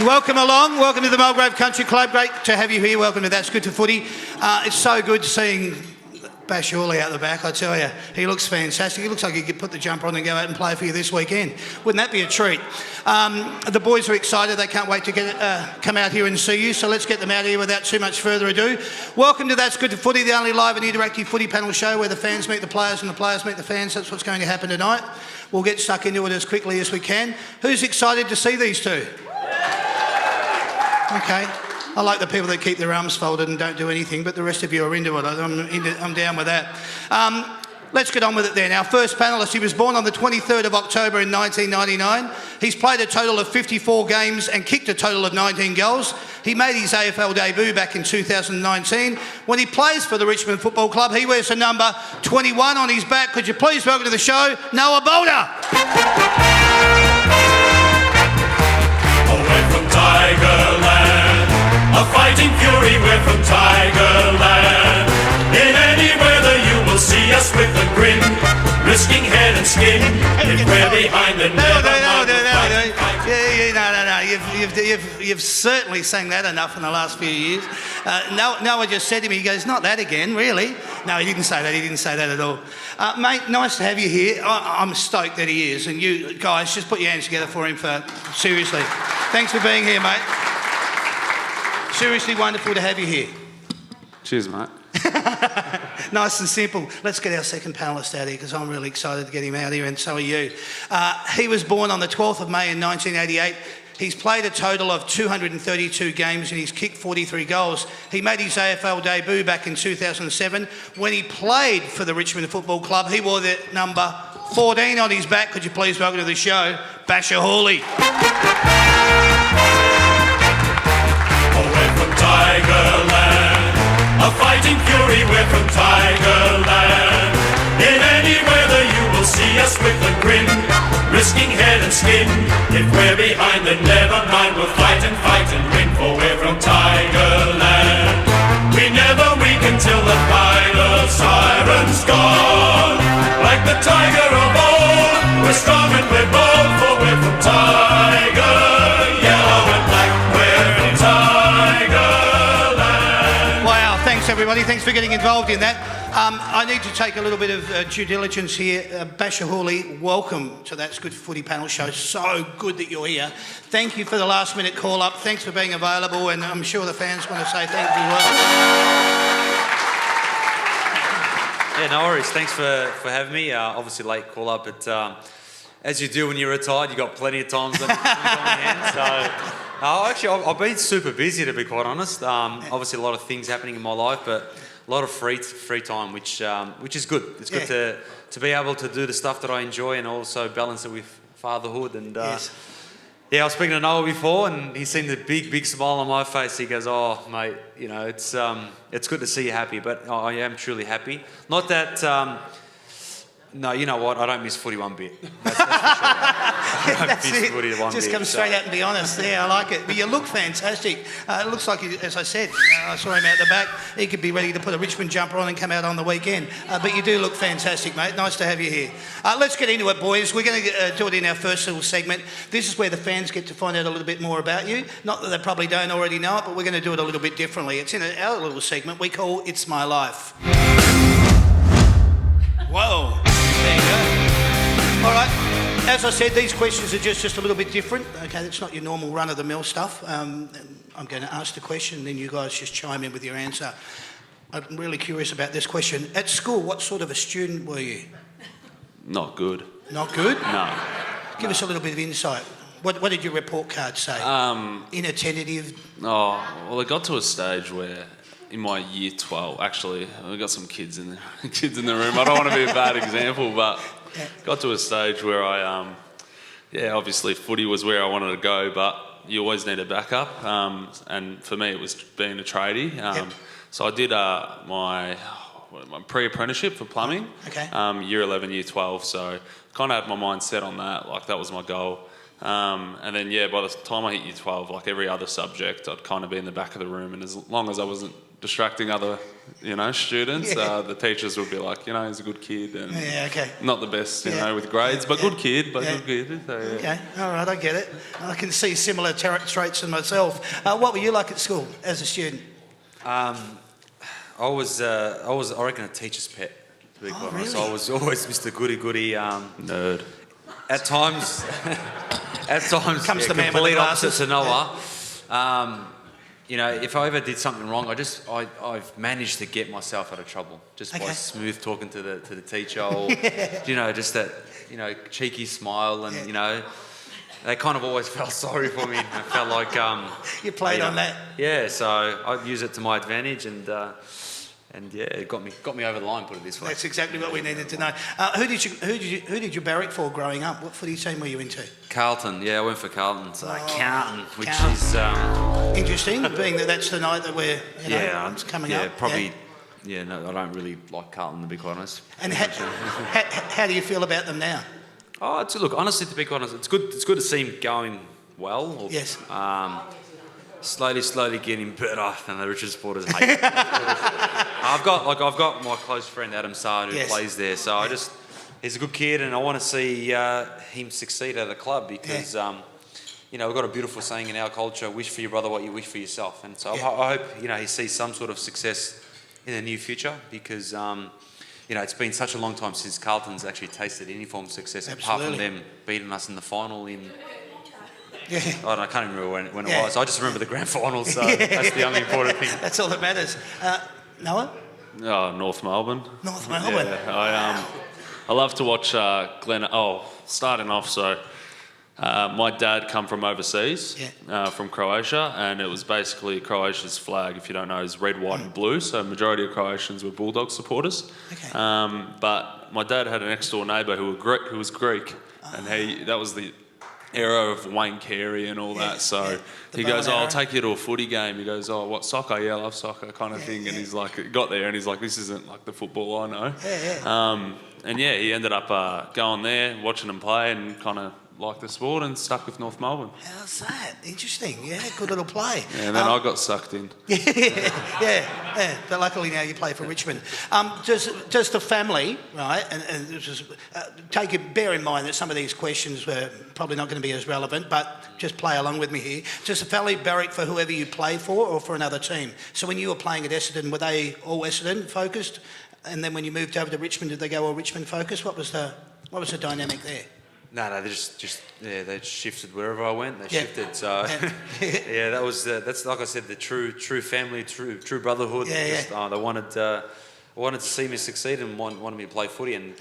Welcome along. Welcome to the Mulgrave Country Club. Great to have you here. Welcome to That's Good For Footy. It's so good seeing BrokerrocheR out the back, I tell you. He looks fantastic. He looks like he could put the jumper on and go out and play for you this weekend. Wouldn't that be a treat? The boys are excited. They can't wait to come out here and see you. So let's get them out here without too much further ado. Welcome to That's Good For Footy, the only live and interactive footy panel show where the fans meet the players and the players meet the fans. That's what's going to happen tonight. We'll get stuck into it as quickly as we can. Who's excited to see these two? Okay. I like the people that keep their arms folded and don't do anything, but the rest of you are into it. I'm down with that. Let's get on with it then. Our first panellist, he was born on the 23rd of October in 1999. He's played a total of 54 games and kicked a total of 19 goals. He made his AFL debut back in 2019. When he plays for the Richmond Football Club, he wears the number 21 on his back. Could you please welcome to the show, Noah Boulder? We're from Tigerland, a fighting fury, we're from Tigerland. In any weather you will see us with a grin, risking head and skin. If we're behind the net, You've certainly sang that enough in the last few years. Noah just said to me, he goes, not that again, really? No, he didn't say that. He didn't say that at all. Mate, nice to have you here. I'm stoked that he is. And you guys, just put your hands together for him seriously. Thanks for being here, mate. Seriously wonderful to have you here. Cheers, mate. Nice and simple. Let's get our second panellist out here because I'm really excited to get him out here and so are you. He was born on the 12th of May in 1988. He's played a total of 232 games and he's kicked 43 goals. He made his AFL debut back in 2007. When he played for the Richmond Football Club, he wore the number 14 on his back. Could you please welcome to the show, BrokerrocheR? We're from Tigerland, a fighting fury, we're from Tigerland. In any weather you will see us with a grin, risking head and skin. If we're behind then never mind, we'll fight and win, for we're from Tigerland. We never weaken till the final siren's gone. Like the tiger of old, we're strong and we're bold, for we're from Tiger, yellow and black, we're from Tigerland. Wow, thanks everybody. Thanks for getting involved in that. I need to take a little bit of due diligence here. BrokerrocheR, welcome to That's Good Footy panel show. So good that you're here. Thank you for the last minute call up. Thanks for being available, and I'm sure the fans want to say thank you as well. Yeah, no worries. Thanks for having me. Obviously late call up, but as you do when you're retired, you've got plenty of times on hand. So actually, I've been super busy, to be quite honest. Obviously a lot of things happening in my life, but a lot of free time, which is good. It's good to be able to do the stuff that I enjoy and also balance it with fatherhood. And yes. Yeah, I was speaking to Noah before, and he seen the big smile on my face. He goes, "Oh, mate, you know, it's good to see you happy." But I am truly happy. Not that. No, you know what? I don't miss footy one bit. That's for sure. I don't miss footy one Just bit. come straight out and be honest. Yeah, I like it. But you look fantastic. It looks like, as I said, I saw him out the back. He could be ready to put a Richmond jumper on and come out on the weekend. But you do look fantastic, mate. Nice to have you here. Let's get into it, boys. We're going to do it in our first little segment. This is where the fans get to find out a little bit more about you. Not that they probably don't already know it, but we're going to do it a little bit differently. It's in our little segment we call It's My Life. Whoa. There you go. All right. As I said, these questions are just a little bit different. Okay, that's not your normal run-of-the-mill stuff. I'm going to ask the question, and then you guys just chime in with your answer. I'm really curious about this question. At school, what sort of a student were you? Not good. Not good? No. Give us a little bit of insight. What did your report card say? Inattentive? Oh, well, it got to a stage where in my year 12, actually, we got some kids in the room. I don't want to be a bad example, but got to a stage where I, obviously footy was where I wanted to go, but you always need a backup. And for me, it was being a tradie. So I did my pre-apprenticeship for plumbing. Okay. Year 11, year 12. So kind of had my mind set on that. Like that was my goal. And then, by the time I hit year 12, like every other subject, I'd kind of be in the back of the room. And as long as I wasn't distracting other, students, the teachers would be like, he's a good kid and not the best, with grades, but good kid, good kid. So, Okay, all right, I get it. I can see similar traits in myself. What were you like at school as a student? I was, I reckon, a teacher's pet, to be quite honest. Really? I was always Mr. Goody-goody. Nerd. At times, Comes the man with the complete glasses. opposite to Noah. If I ever did something wrong, I've managed to get myself out of trouble just by smooth talking to the teacher, or just that cheeky smile, and they kind of always felt sorry for me. I felt like You played on that. Yeah, so I'd use it to my advantage, and it got me over the line. Put it this way. That's exactly what we needed to know. Who did you barrack for growing up? What footy team were you into? Carlton. Yeah, I went for Carlton. So Carlton, which Carlton. is Interesting, being that that's the night that we're it's coming up. Yeah, probably. Yeah, no, I don't really like Carlton, to be quite honest. And how do you feel about them now? Oh, look, honestly, to be quite honest, it's good to see him going well. Yes. Slowly getting better than the Richmond supporters hate. I've got my close friend Adam Sard who plays there, so he's a good kid, and I want to see him succeed at the club because we've got a beautiful saying in our culture: "Wish for your brother what you wish for yourself." And so I hope he sees some sort of success in the near future because it's been such a long time since Carlton's actually tasted any form of success apart from them beating us in the final in. Yeah. I can't even remember when it was. I just remember the grand final, so that's the only important thing. That's all that matters. Noah? Oh, North Melbourne. North Melbourne. Yeah, I love to watch Glenn. Starting off, so my dad come from overseas, from Croatia, and it was basically Croatia's flag, if you don't know, is red, white and blue, so majority of Croatians were Bulldog supporters. Okay. But my dad had an next door neighbour who was Greek, and that was the era of Wayne Carey and all that, so he goes, I'll take you to a footy game. He goes, what, soccer? Yeah, I love soccer, kind of thing. And he's like, got there and he's like, this isn't like the football I know. He ended up going there, watching them play, and kind of liked the sport and stuck with North Melbourne. How's that? Interesting. Yeah, good little play. Yeah, and then I got sucked in. Yeah. But luckily now you play for Richmond. Does the family, right, and just bear in mind that some of these questions were probably not going to be as relevant, but just play along with me here. Does the family barrack for whoever you play for or for another team? So when you were playing at Essendon, were they all Essendon focused? And then when you moved over to Richmond, did they go all Richmond focused? What was the dynamic there? No, they just they shifted wherever I went. They shifted, so that was that's like I said, the true family, true brotherhood. They wanted to see me succeed and wanted me to play footy. And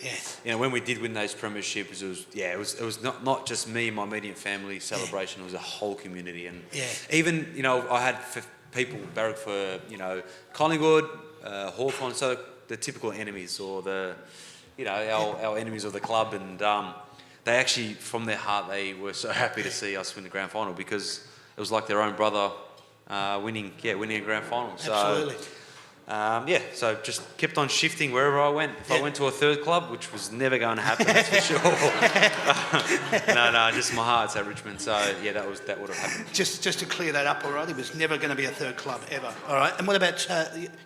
when we did win those premierships, it was not just me and my immediate family celebration. It was a whole community, and even I had people barrack for Collingwood, Hawthorn, so the typical enemies or our enemies of the club, and they actually, from their heart, they were so happy to see us win the grand final because it was like their own brother winning a grand final. So, absolutely. So just kept on shifting wherever I went. If I went to a third club, which was never going to happen, that's for sure. No, just my heart's at Richmond. So that would have happened. Just to clear that up, all right. It was never going to be a third club ever. All right. And what about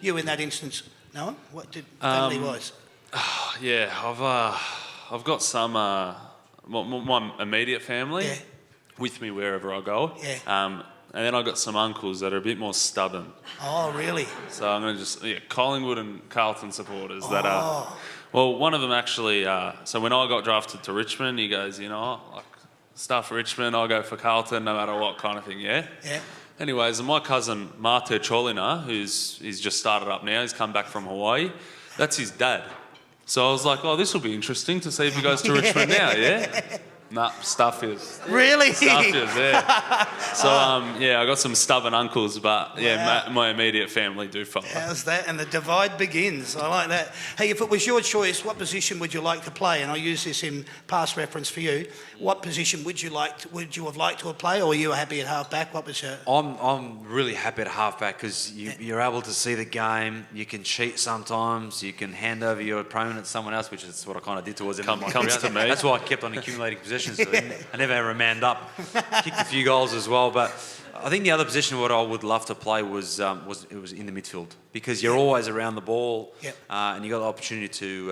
you in that instance, Noah? What did family wise? I've got some my immediate family with me wherever I go. And then I've got some uncles that are a bit more stubborn. Oh, really? So I'm going to Collingwood and Carlton supporters that are... Well, one of them actually... so when I got drafted to Richmond, he goes, like, stuff for Richmond, I'll go for Carlton no matter what kind of thing, Yeah. Anyways, and my cousin Mate Cholina, he's just started up now, he's come back from Hawaii, that's his dad. So I was like, this will be interesting to see if he goes to Richmond now, Nah, stuff is. Really? Stuff is, So, I got some stubborn uncles, but my immediate family do follow. How's that? And the divide begins. I like that. Hey, if it was your choice, what position would you like to play? And I use this in past reference for you. What position would you have liked to play, or were you happy at halfback? What was your... I'm really happy at halfback because you're able to see the game. You can cheat sometimes. You can hand over your opponent to someone else, which is what I kind of did towards him. Comes to me. That's why I kept on accumulating possession. possessions. I never ever manned up. Kicked a few goals as well, but I think the other position what I would love to play was in the midfield, because you're always around the ball, and you got the opportunity to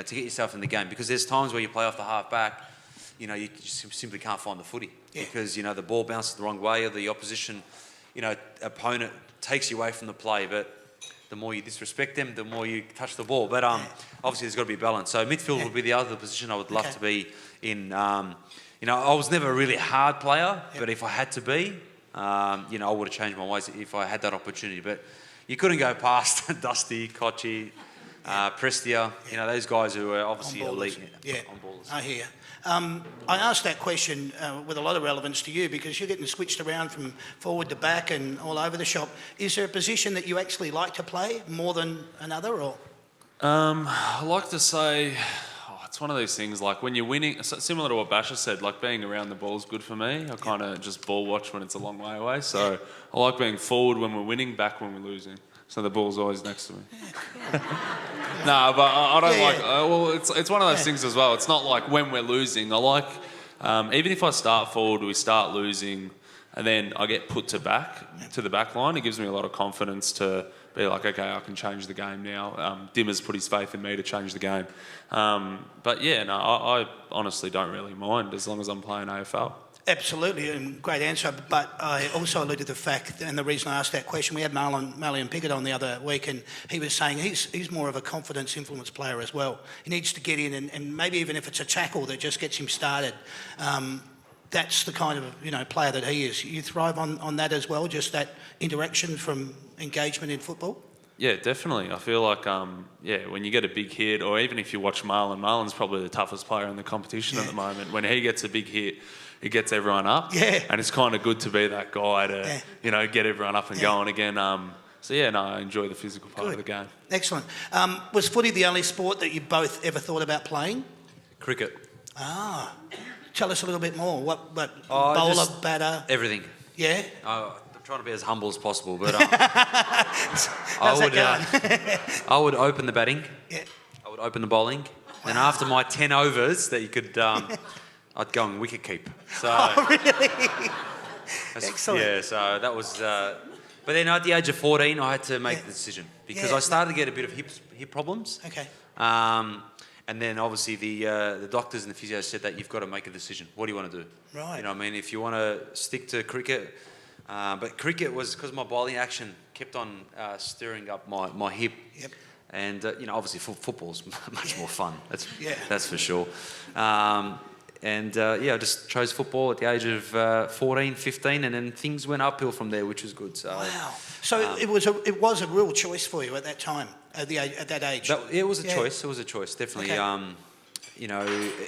to get yourself in the game, because there's times where you play off the half back, you just simply can't find the footy because the ball bounces the wrong way, or the opposition opponent takes you away from the play. But the more you disrespect them, the more you touch the ball. But obviously there's got to be balance. So midfield would be the other position I would love to be in. I was never a really hard player, but if I had to be, I would have changed my ways if I had that opportunity. But you couldn't go past Dusty, Kochi, Prestia, those guys who are obviously elite on ballers. I hear. I asked that question with a lot of relevance to you, because you're getting switched around from forward to back and all over the shop. Is there a position that you actually like to play more than another, or? I like to say, it's one of these things, like when you're winning, similar to what Basher said, like being around the ball is good for me. I kind of just ball watch when it's a long way away. So I like being forward when we're winning, back when we're losing. So the ball's always next to me. No, but I don't like... well, it's one of those things as well. It's not like when we're losing. I like... even if I start forward, we start losing, and then I get put to the back line, it gives me a lot of confidence to be like, okay, I can change the game now. Dimmer's put his faith in me to change the game. But yeah, no, I honestly don't really mind as long as I'm playing AFL. Absolutely, and great answer. But I also alluded to the fact, and the reason I asked that question, we had Marlon Pickett on the other week, and he was saying he's more of a confidence influence player as well. He needs to get in, and maybe even if it's a tackle that just gets him started, that's the kind of player that he is. You thrive on that as well, just that interaction from engagement in football? Yeah, definitely. I feel like, when you get a big hit, or even if you watch Marlon's probably the toughest player in the competition at the moment. When he gets a big hit, it gets everyone up. Yeah. And it's kind of good to be that guy to, get everyone up and going again. I enjoy the physical part of the game. Excellent. Was footy the only sport that you both ever thought about playing? Cricket. Ah. Tell us a little bit more. What bowler, batter? Everything. Yeah? I'm trying to be as humble as possible, but How's that going? I would open the batting. Yeah. I would open the bowling. Wow. And after my 10 overs that you could... I'd go and wicket keep. So, really? Excellent. Yeah, so that was... but then at the age of 14, I had to make the decision, because I started to get a bit of hip problems. Okay. And then obviously the doctors and the physios said that you've got to make a decision. What do you want to do? Right. You know what I mean? If you want to stick to cricket... but cricket was because my bowling action kept on stirring up my hip. Yep. And, obviously football's much more fun. That's for sure. I just chose football at the age of 14, 15, and then things went uphill from there, which was good. So, wow. So it was a real choice for you at that time, at that age? It was a choice. It was a choice, definitely. Okay.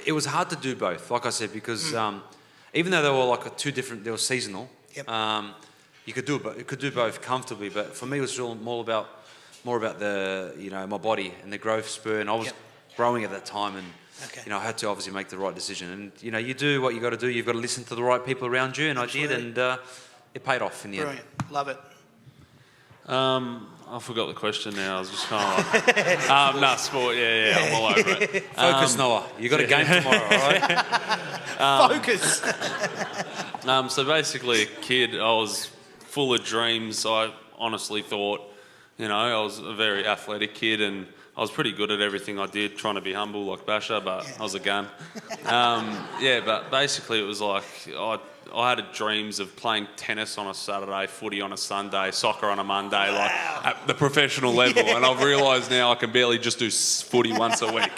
It was hard to do both, like I said, because even though they were like they were seasonal, you could do both comfortably. But for me, it was more about the my body and the growth spur, and I was growing at that time, and I had to obviously make the right decision. And you do what you got to do. You've got to listen to the right people around you, and absolutely. I did, and it paid off in the end. Love it. I forgot the question now. I was just kind of like, sport. Yeah, I'm all over it. Focus, Noah. You got a game tomorrow, all right? Focus. So basically, a kid, I was full of dreams. I honestly thought, I was a very athletic kid, and I was pretty good at everything I did, trying to be humble like Basher, but I was a gun. But basically it was like I had dreams of playing tennis on a Saturday, footy on a Sunday, soccer on a Monday, like at the professional level. And I've realised now I can barely just do footy once a week,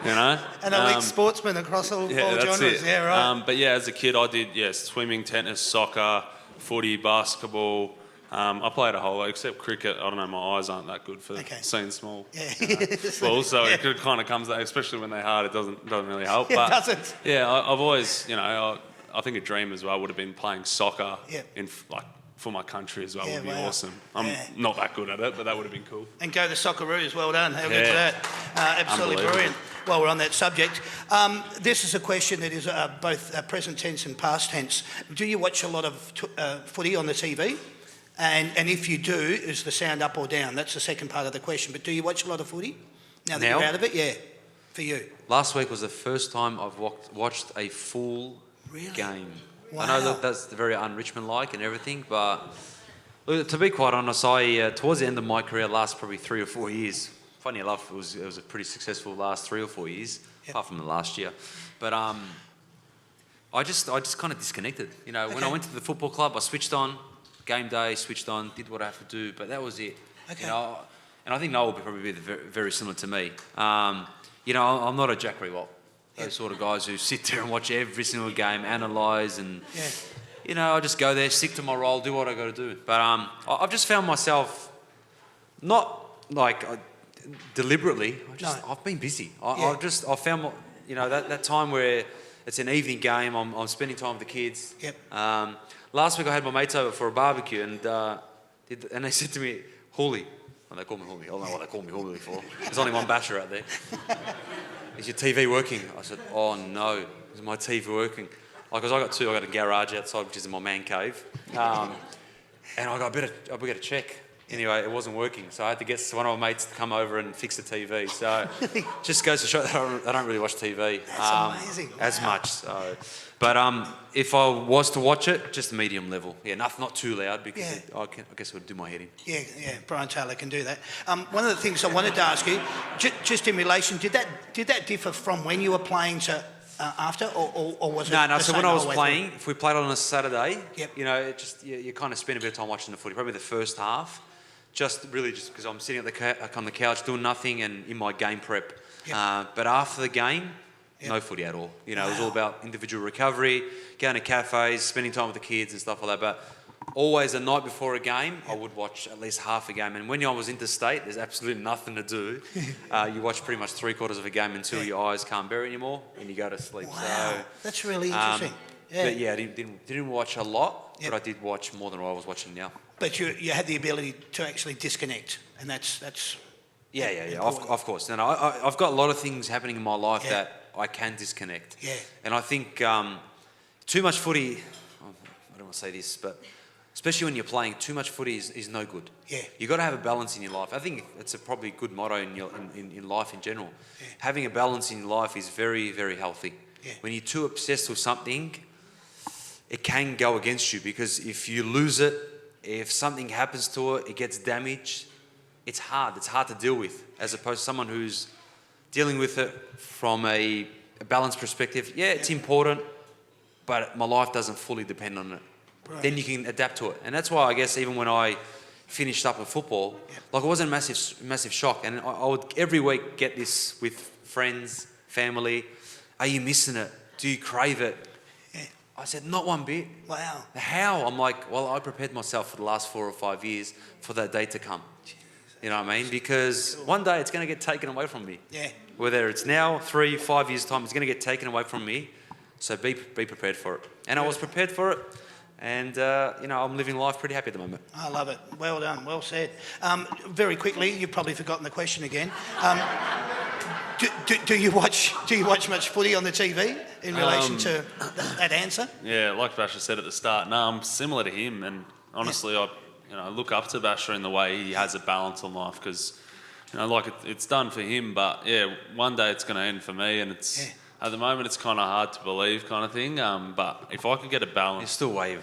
And elite sportsman across all genres. It. Yeah, right. But as a kid I did, swimming, tennis, soccer, footy, basketball. I played a whole lot, except cricket. I don't know, my eyes aren't that good for seeing small balls, so it kind of comes, especially when they're hard, it doesn't really help. It doesn't. Yeah, I've always, I think a dream as well would have been playing soccer for my country as well. Would be awesome. I'm not that good at it, but that would have been cool. And go the Socceroos, well done. How good for that? Absolutely brilliant. While we're on that subject, this is a question that is both present tense and past tense. Do you watch a lot of footy on the TV? And if you do, is the sound up or down? That's the second part of the question. But do you watch a lot of footy now that you're out of it? Yeah. for you? Last week was the first time I've watched a full game. Wow. I know that that's very un-Richmond-like and everything, but look, to be quite honest, I towards the end of my career, last probably 3 or 4 years. Funny enough, it was a pretty successful last 3 or 4 years, apart from the last year. But I just kind of disconnected. You know, when I went to the football club, I switched on, game day, switched on, did what I have to do, but that was it. Okay. You know, and I think Noel will probably be very similar to me. You know, I'm not a Jack Rewalt. Those sort of guys who sit there and watch every single game, analyse, and you know, I just go there, stick to my role, do what I got to do. But I've just found myself not like deliberately. I've been busy. I found that time where it's an evening game. I'm spending time with the kids. Yep. Last week I had my mates over for a barbecue, and they said to me, "Hoolie." Well, they call me Hoolie. I don't know what they call me Hoolie for. There's only one basher out there. Is your TV working? I said, "Oh no, is my TV working?" Because I got two. I got a garage outside, which is in my man cave, and I got I better check. Anyway, it wasn't working, so I had to get one of my mates to come over and fix the TV. So, just goes to show that I don't really watch TV. That's amazing. As much. So, but if I was to watch it, just medium level. Yeah, not too loud because I guess it would do my head in. Yeah, Brian Taylor can do that. One of the things I wanted to ask you, just in relation, did that differ from when you were playing to after, or was it? No. the So same when the I was whole way playing, if we played on a Saturday, Yep. you know, it just you kind of spend a bit of time watching the footy. Probably the first half, just because I'm sitting on the couch doing nothing and in my game prep. Yep. But after the game, no footy at all. You know, it was all about individual recovery, going to cafes, spending time with the kids and stuff like that. But always the night before a game, I would watch at least half a game. And when I was interstate, there's absolutely nothing to do. You watch pretty much 3/4 of a game until your eyes can't bear it anymore and you go to sleep. Wow, So, that's really interesting. But yeah, I didn't watch a lot, but I did watch more than what I was watching now. But you had the ability to actually disconnect, and that's Yeah. important. Of course. And I've got a lot of things happening in my life that I can disconnect. Yeah. And I think too much footy, I don't want to say this, but especially when you're playing, too much footy is no good. Yeah. You've got to have a balance in your life. I think it's probably a good motto in life in general. Yeah. Having a balance in life is very, very healthy. Yeah. When you're too obsessed with something, it can go against you because if you lose it, if something happens to it, it gets damaged, it's hard. It's hard to deal with as opposed to someone who's dealing with it from a balanced perspective. Yeah, it's important, but my life doesn't fully depend on it. Right. Then you can adapt to it. And that's why I guess even when I finished up with football, like it wasn't a massive shock. And I would every week get this with friends, family. Are you missing it? Do you crave it? Yeah. I said, not one bit. Wow. How? I'm like, well, I prepared myself for the last 4 or 5 years for that day to come. You know what I mean? Because one day it's going to get taken away from me. Yeah. Whether it's now, 3, 5 years' time, it's going to get taken away from me. So be prepared for it. And I was prepared for it. And, I'm living life pretty happy at the moment. I love it. Well done. Well said. Very quickly, you've probably forgotten the question again. Do you watch much footy on the TV in relation to that answer? Yeah, like Basher said at the start, no, I'm similar to him, and honestly, I look up to Basher in the way he has a balance on life because, it's done for him, but yeah, one day it's going to end for me, and it's at the moment it's kind of hard to believe, kind of thing. But if I could get a balance, You're still way.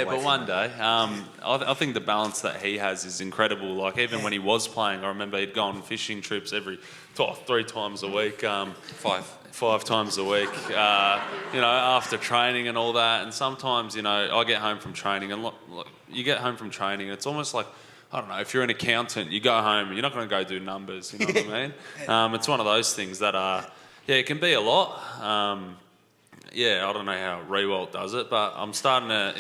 but one day, I think the balance that he has is incredible. Like even when he was playing, I remember he'd go on fishing trips 3 times a week. 5 times a week, after training and all that. And sometimes, I get home from training and you get home from training, it's almost like, I don't know, if you're an accountant, you go home, you're not going to go do numbers, you know what I mean? It's one of those things that, it can be a lot. I don't know how Rewalt does it, but I'm starting to,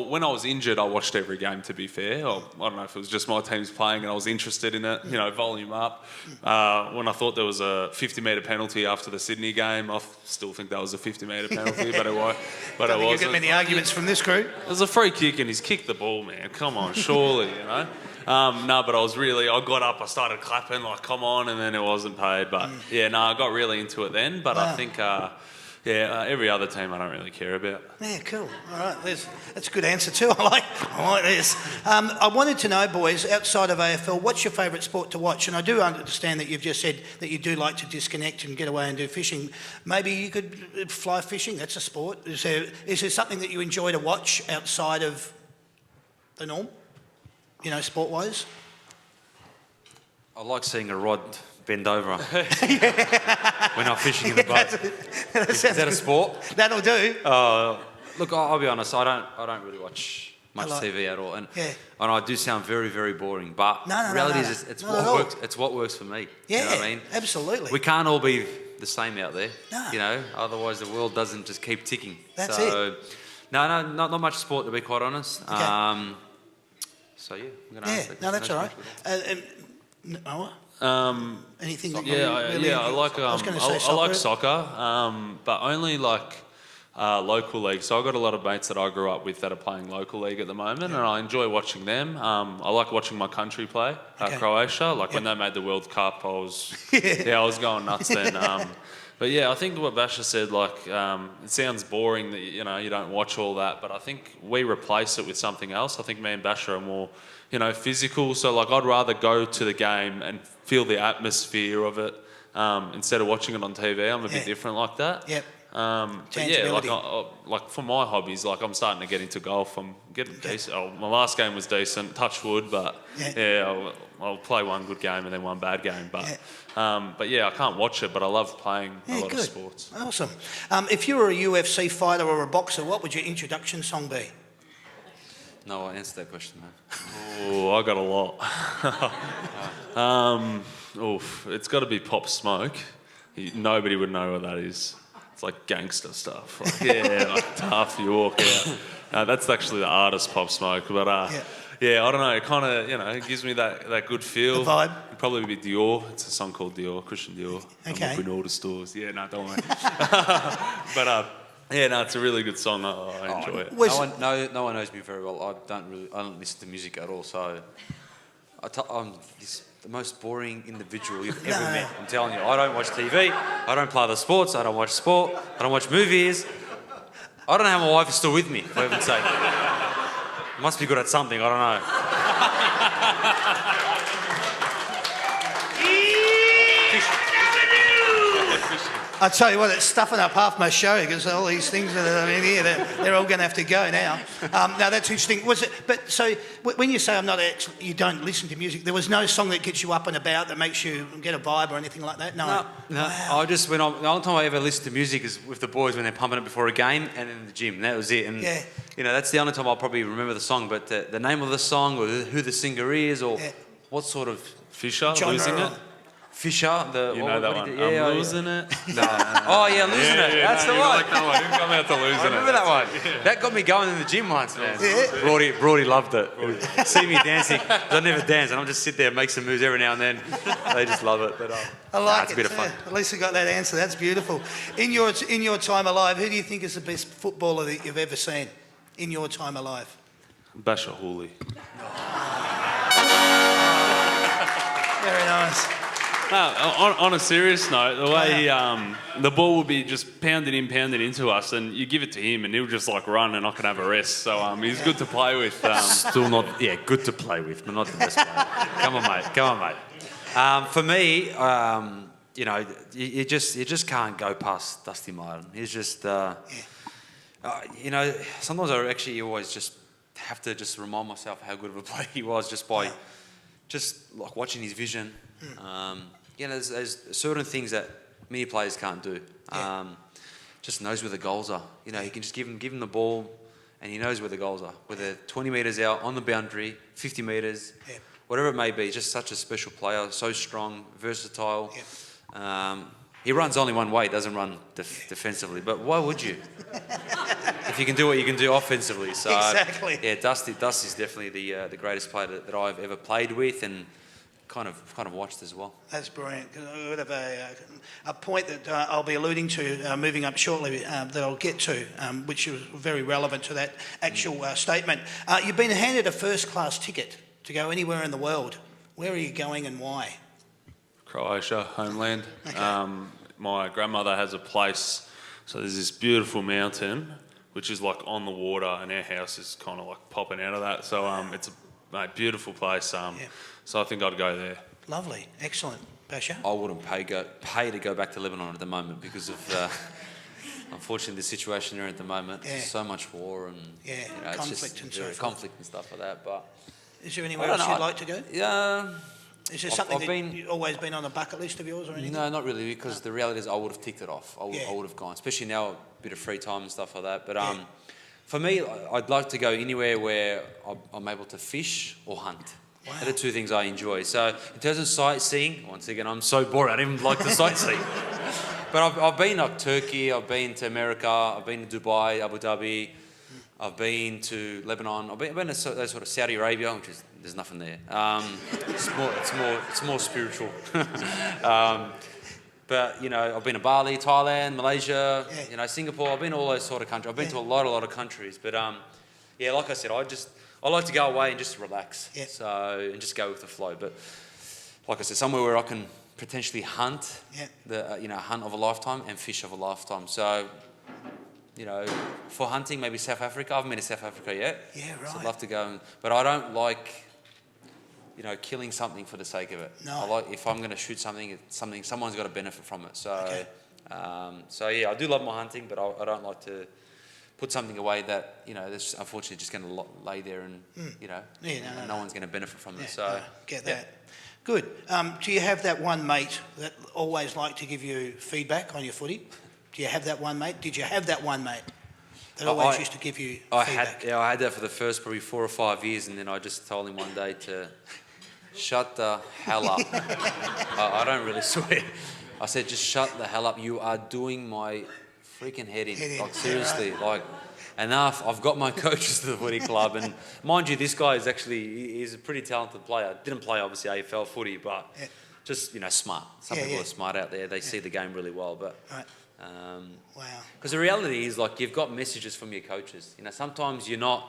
when I was injured, I watched every game, to be fair. Or, I don't know if it was just my team's playing and I was interested in it, volume up. When I thought there was a 50-metre penalty after the Sydney game, I still think that was a 50-metre penalty, but it wasn't. I don't think you get many arguments from this group. It was a free kick and he's kicked the ball, man. Come on, surely, but I got up, I started clapping, like, come on, and then it wasn't paid. But, I got really into it then. But I think... Yeah, every other team I don't really care about. Yeah, cool. All right, that's a good answer too. I like this. I wanted to know, boys, outside of AFL, what's your favourite sport to watch? And I do understand that you've just said that you do like to disconnect and get away and do fishing. Maybe you could fly fishing. That's a sport. Is there something that you enjoy to watch outside of the norm? You know, sport-wise. I like seeing a rod bend over when I'm fishing in the boat. Is that a sport? That'll do. Look, I'll be honest. I don't really watch much TV at all, and I do sound very, very boring. But reality is, it's what works. It's what works for me. Yeah, you know what I mean? Absolutely. We can't all be the same out there. No. You know, otherwise the world doesn't just keep ticking. That's it. No, not much sport, to be quite honest. Okay. So yeah, I'm gonna answer that. No, that's all right. Noah? Anything that you I like I was going to say I like soccer. soccer, but only like local league. So I've got a lot of mates that I grew up with that are playing local league at the moment, and I enjoy watching them. I like watching my country play, Croatia. Like when they made the World Cup, I was I was going nuts then. But yeah, I think what Basher said, like, it sounds boring that you don't watch all that, but I think we replace it with something else. I think me and Basher are more, physical. So like, I'd rather go to the game and feel the atmosphere of it instead of watching it on TV. I'm a bit different like that. Yep. But yeah, like for my hobbies, like I'm starting to get into golf. I'm getting decent. Oh, my last game was decent, touch wood, but I'll play one good game and then one bad game. But I can't watch it, but I love playing a lot of sports. Awesome. If you were a UFC fighter or a boxer, what would your introduction song be? No, I answered that question, man. Oh, I got a lot. It's got to be Pop Smoke. Nobody would know what that is. It's like gangster stuff. Like tough, you walk out. That's actually the artist, Pop Smoke. But I don't know. It kind of, it gives me that good feel. The vibe. It'd probably be Dior. It's a song called Dior, Christian Dior. Okay. I'm up in all the stores. Yeah, no, don't worry. But it's a really good song. I enjoy it. No one knows me very well. I don't listen to music at all. So I'm the most boring individual you've ever met. I'm telling you, I don't watch TV. I don't play the sports. I don't watch sport. I don't watch movies. I don't know how my wife is still with me, for heaven's sake. Must be good at something. I don't know. I tell you what, it's stuffing up half my show because all these things that are in here, they're all going to have to go now. Now that's interesting. So when you say you don't listen to music, there was no song that gets you up and about that makes you get a vibe or anything like that? No. Wow. The only time I ever listen to music is with the boys when they're pumping it before a game and in the gym. That was it. And that's the only time I'll probably remember the song. But the name of the song or who the singer is or what sort of Fisher, Losing It. Fisher, that one. I'm losing it. No. Oh yeah, losing it. That's the one. Like that one. You come out to losing it. I remember that one. That got me going in the gym once, man. Yeah. Brody loved it. See me dancing. I never dance, and I'll just sit there and make some moves every now and then. They just love it. But I like it's it. A bit of fun. At least I got that answer. That's beautiful. In your time alive, who do you think is the best footballer that you've ever seen in your time alive? Basher Hooley. Very nice. No, on a serious note, the way the ball will be just pounded into us, and you give it to him, and he'll just like run, and I can have a rest. So he's good to play with. Still not, good to play with, but not the best player. Come on, mate. For me, you just can't go past Dusty Martin. He's just, sometimes I actually always just have to just remind myself how good of a player he was just by just like watching his vision. There's certain things that many players can't do. Just knows where the goals are. He can just give him the ball, and he knows where the goals are. Whether 20 metres out on the boundary, 50 metres, whatever it may be. Just such a special player, so strong, versatile. He runs only one way, doesn't run defensively. But why would you? If you can do what you can do offensively. So exactly. Dusty's definitely the greatest player that I've ever played with, and kind of watched as well. That's brilliant. I would have a point that I'll be alluding to moving up shortly that I'll get to, which is very relevant to that actual statement. You've been handed a first-class ticket to go anywhere in the world. Where are you going and why? Croatia, homeland. Okay. My grandmother has a place So there's this beautiful mountain, which is like on the water, and our house is kind of like popping out of that. So it's a beautiful place. So I think I'd go there. Lovely, excellent. Basha? I wouldn't pay to go back to Lebanon at the moment because of, unfortunately, the situation there at the moment. Yeah. There's so much war and it's conflict just and so forth. conflict and stuff like that. But Is there anywhere else you'd like to go? Yeah. Is there something you've always been on a bucket list of yours or anything? No, not really, because the reality is I would have ticked it off. I would have gone, especially now, a bit of free time and stuff like that. But for me, I'd like to go anywhere where I'm able to fish or hunt. Wow. They're the two things I enjoy. So in terms of sightseeing, once again, I'm so bored. I don't even like to sightsee. But I've been to Turkey, I've been to America, I've been to Dubai, Abu Dhabi, I've been to Lebanon, I've been to those sort of Saudi Arabia, which is there's nothing there. It's more spiritual. But I've been to Bali, Thailand, Malaysia, Singapore. I've been to all those sort of countries. I've been to a lot of countries. But like I said, I like to go away and just relax. Yeah. So and just go with the flow. But like I said, somewhere where I can potentially hunt, hunt of a lifetime and fish of a lifetime. So, for hunting, maybe South Africa. I haven't been to South Africa yet. Yeah, right. So I'd love to go. But I don't like, killing something for the sake of it. No. I like, if I'm going to shoot something, someone's got to benefit from it. So, I do love my hunting, but I don't like to put something away that, that's unfortunately just going to lay there and, no one's going to benefit from it. Yeah, So get that. Yeah. Good. Do you have that one mate that always liked to give you feedback on your footy? Do you have that one mate? Did you have that one mate that always used to give you feedback? I had that for the first probably 4 or 5 years, and then I just told him one day to shut the hell up. I don't really swear. I said, just shut the hell up. You are doing my freaking head in. Like, seriously, like, enough. I've got my coaches to the footy club, and mind you, this guy is he's a pretty talented player. Didn't play, obviously, AFL footy, but just, smart. Some people are smart out there. They see the game really well, but... Right. Wow. Because the reality is, like, you've got messages from your coaches. Sometimes you're not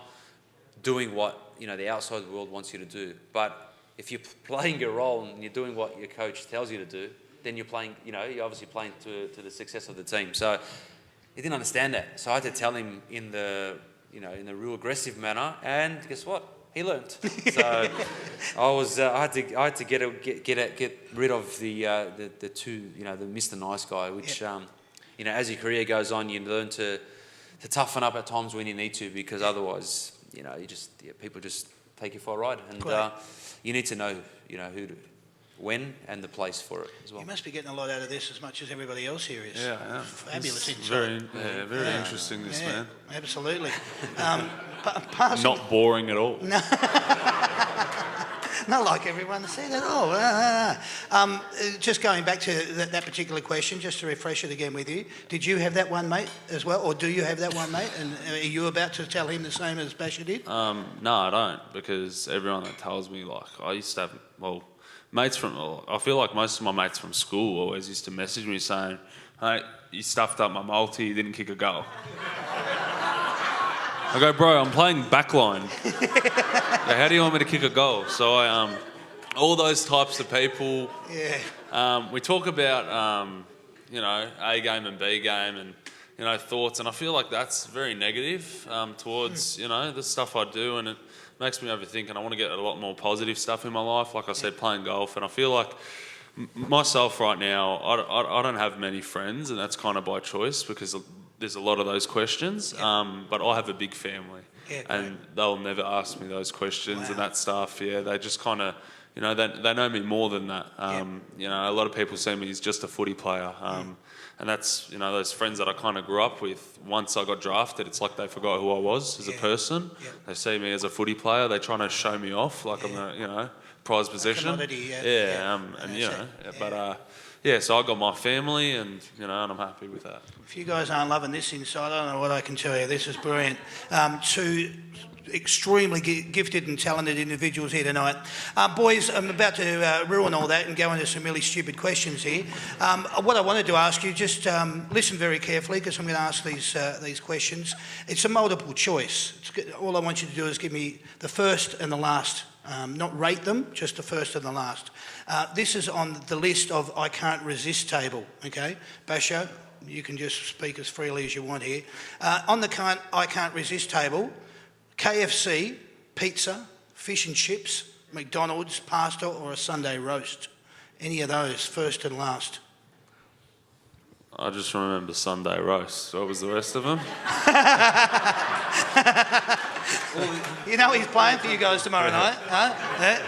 doing what, the outside world wants you to do. But if you're playing your role and you're doing what your coach tells you to do, then you're playing, you're obviously playing to the success of the team. So he didn't understand that. So I had to tell him in the real aggressive manner. And guess what? He learnt. So I had to get rid of the two, the Mr. Nice Guy, which as your career goes on, you learn to toughen up at times when you need to, because otherwise, people just take you for a ride, and you need to know, when and the place for it as well. You must be getting a lot out of this as much as everybody else here is. Yeah. Fabulous insight. Very interesting, this man. Absolutely. Not boring at all. No. Not like everyone said at all. Just going back to that particular question, just to refresh it again with you, did you have that one mate as well, or do you have that one mate, and are you about to tell him the same as Basha did? No, I don't, because everyone that tells me, like, I used to have, mates I feel like most of my mates from school always used to message me saying, hey, you stuffed up my multi, you didn't kick a goal. I go, bro, I'm playing backline. How do you want me to kick a goal? So all those types of people. Yeah. We talk about, A game and B game and, thoughts. And I feel like that's very negative towards, the stuff I do. And it makes me overthink. And I want to get a lot more positive stuff in my life. Like I said, playing golf. And I feel like myself right now, I don't have many friends. And that's kind of by choice, because there's a lot of those questions, but I have a big family, and they'll never ask me those questions and that stuff. Yeah, they just kind of, they know me more than that. A lot of people see me as just a footy player, and that's, those friends that I kind of grew up with. Once I got drafted, it's like they forgot who I was as a person. They see me as a footy player. They're trying to show me off like I'm a, prized possession. So I got my family, and and I'm happy with that. If you guys aren't loving this insight, I don't know what I can tell you. This is brilliant. Two extremely gifted and talented individuals here tonight. Boys, I'm about to ruin all that and go into some really stupid questions here. What I wanted to ask you, just listen very carefully, because I'm going to ask these questions. It's a multiple choice. All I want you to do is give me the first and the last. Not rate them, just the first and the last. This is on the list of I can't resist table, okay? Basho, You can just speak as freely as you want here. On the I can't resist table, KFC, pizza, fish and chips, McDonald's, pasta or a Sunday roast. Any of those, first and last. I just remember Sunday roast. What was the rest of them? You know he's playing for you guys tomorrow night, huh? Yeah.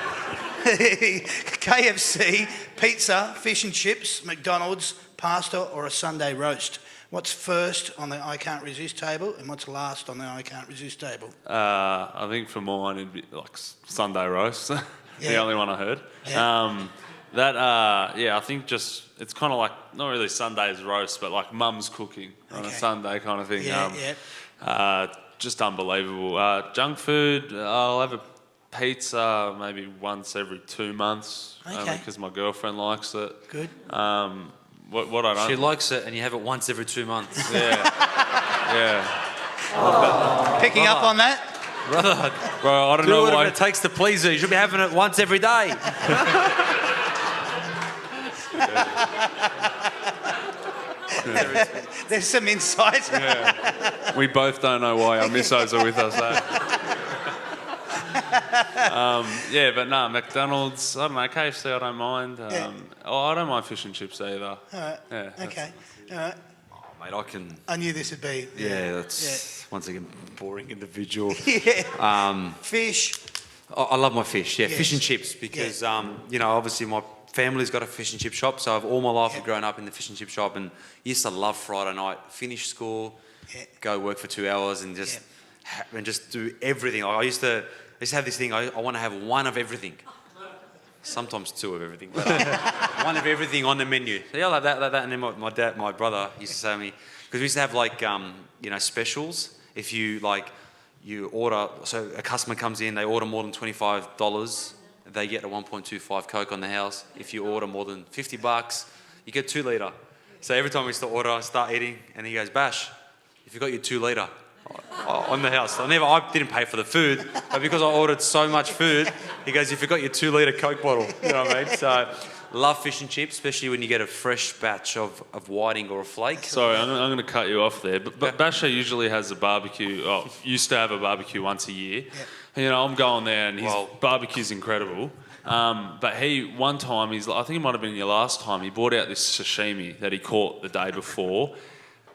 KFC, pizza, fish and chips, McDonald's, pasta or a Sunday roast. What's first on the I can't resist table and what's last on the I can't resist table? I think for mine it'd be like Sunday roast. The Yeah. only one I heard. Yeah. I think just it's kind of like not really Sunday's roast, but like mum's cooking on a Okay. Sunday kind of thing. Yeah, Just unbelievable. Junk food, I'll have a pizza maybe once every 2 months, Okay. because my girlfriend likes it. Good. What I don't. She likes it, and you have it once every 2 months. Yeah. Picking up on that? Brother, Bro, I don't do know whatever why. it takes to please her. You should be having it once every day. There's some insight. We both don't know why our missos are with us. But no, McDonald's, I don't know, KFC I don't mind. I don't mind fish and chips either. All right. Yeah, Okay. All right. Mate, I can... I knew this would be. Yeah, that's, once again, boring individual. Yeah. Fish. I love my fish, Yes. fish and chips, because, obviously my family's got a fish and chip shop, so I've all my life I've grown up in the fish and chip shop, and used to love Friday night, finish school, go work for 2 hours and just do everything. I used to have this thing, I want to have one of everything. Sometimes two of everything, but one of everything on the menu. So yeah, like that. And then my brother used to say to me, because we used to have like, specials. If you order, so a customer comes in, they order more than $25, they get a 1.25 Coke on the house. If you order more than $50, you get 2 litre. So every time we used to order, I start eating, and he goes, Bash, if you got your 2 litre on the house. I didn't pay for the food, but because I ordered so much food, he goes, you forgot your 2 litre Coke bottle. You know what I mean? So, love fish and chips, especially when you get a fresh batch of whiting or a flake. Sorry, I'm going to cut you off there. But Basher usually has a barbecue, used to have a barbecue once a year. And, I'm going there and his barbecue's incredible. But one time, I think it might have been your last time, he brought out this sashimi that he caught the day before.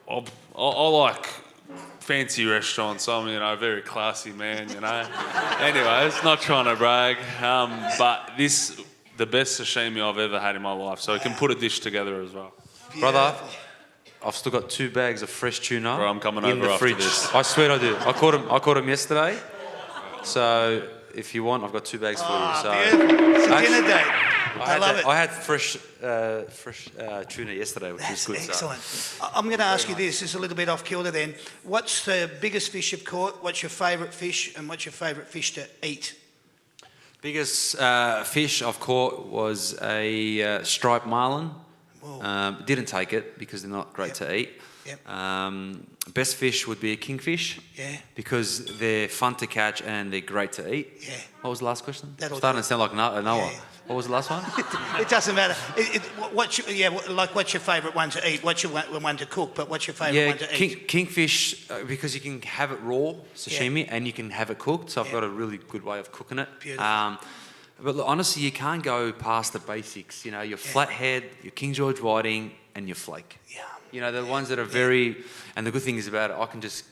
I like fancy restaurants. I'm, a very classy man, Anyways, not trying to brag. But the best sashimi I've ever had in my life. So he can put a dish together as well. Brother, I've still got 2 bags of fresh tuna. Bro, I'm coming in over the after fridge. this. I swear I do. I caught him yesterday. So if you want, I've got 2 bags for you. So Beautiful. It's a dinner date. I love it. I had fresh tuna yesterday, which That's was good. excellent. I'm going to ask you this. It's a little bit off kilter then. What's the biggest fish you've caught? What's your favourite fish? And what's your favourite fish to eat? Biggest fish I've caught was a striped marlin. Didn't take it because they're not great to eat. Best fish would be a kingfish. Yeah. Because they're fun to catch and they're great to eat. Yeah. What was the last question? That'll Starting do. to sound like Noah. Yeah. What was the last one? It doesn't matter. What's your favourite one to eat? What's your one to cook? But what's your favourite one to eat? Kingfish, because you can have it raw, sashimi, and you can have it cooked. So I've got a really good way of cooking it. Beautiful. But look, honestly, you can't go past the basics. Your flathead, your King George whiting, and your flake. Yeah. The ones that are very... And the good thing is about it, I can just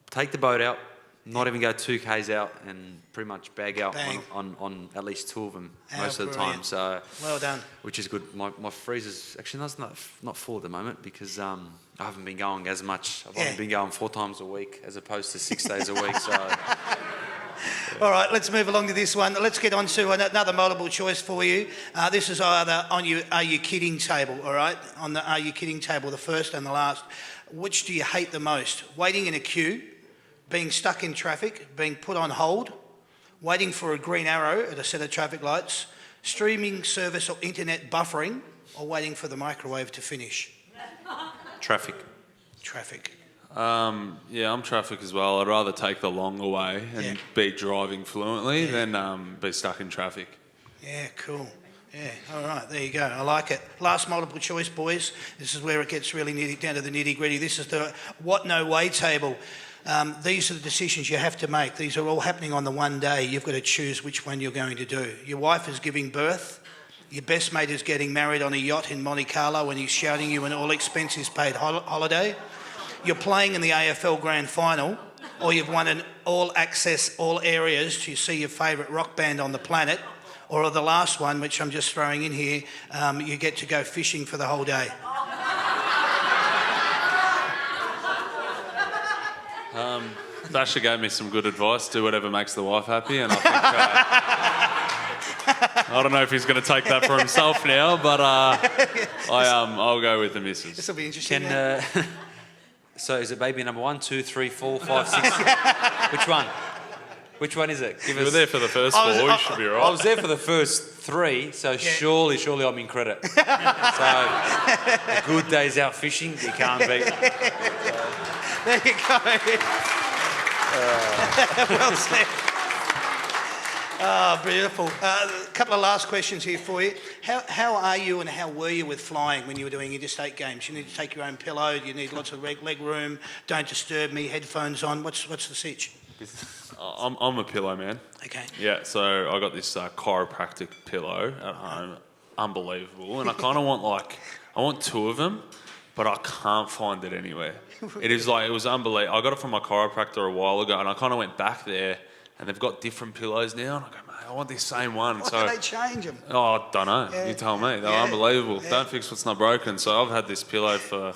take the boat out, not even go 2 k's out, and pretty much bag out on at least 2 of them most of the time. So well done. Which is good. My freezer's actually not full at the moment because I haven't been going as much. I've only been going 4 times a week as opposed to 6 days a week. So. All right, let's move along to this one. Let's get on to another multiple choice for you. This is either on your Are You Kidding table, all right? On the Are You Kidding table, the first and the last. Which do you hate the most? Waiting in a queue, being stuck in traffic, being put on hold, waiting for a green arrow at a set of traffic lights, streaming service or internet buffering, or waiting for the microwave to finish? Traffic. Traffic. I'm traffic as well. I'd rather take the longer way and be driving fluently than be stuck in traffic. Yeah, cool. Yeah, all right, there you go. I like it. Last multiple choice, boys. This is where it gets really down to the nitty-gritty. This is the what, no, way table. These are the decisions you have to make. These are all happening on the one day. You've got to choose which one you're going to do. Your wife is giving birth. Your best mate is getting married on a yacht in Monte Carlo and he's shouting you an all expenses paid holiday. You're playing in the AFL Grand Final, or you've won an all access, all areas to see your favourite rock band on the planet, or the last one, which I'm just throwing in here, you get to go fishing for the whole day. Basher gave me some good advice. Do whatever makes the wife happy, and I think I don't know if he's going to take that for himself now, but I'll go with the missus. This will be interesting. So is it baby number 1, 2, 3, 4, 5, 6? Which one? Which one is it? You were there for the first 4, you should be right. I was there for the first 3, so surely I'm in credit. So a good day's out fishing, you can't beat. There you go. Well said. Oh, beautiful. A couple of last questions here for you. How are you and how were you with flying when you were doing interstate games? You need to take your own pillow, you need lots of leg room, don't disturb me, headphones on. What's the sitch? I'm a pillow man. Okay. Yeah, so I got this chiropractic pillow at home. Unbelievable. And I kind of want I want 2 of them, but I can't find it anywhere. It was unbelievable. I got it from my chiropractor a while ago and I kind of went back there and they've got different pillows now. And I go, mate, I want this same one. Why do they change them? Oh, I don't know. Yeah. You tell me. They're unbelievable. Yeah. Don't fix what's not broken. So I've had this pillow for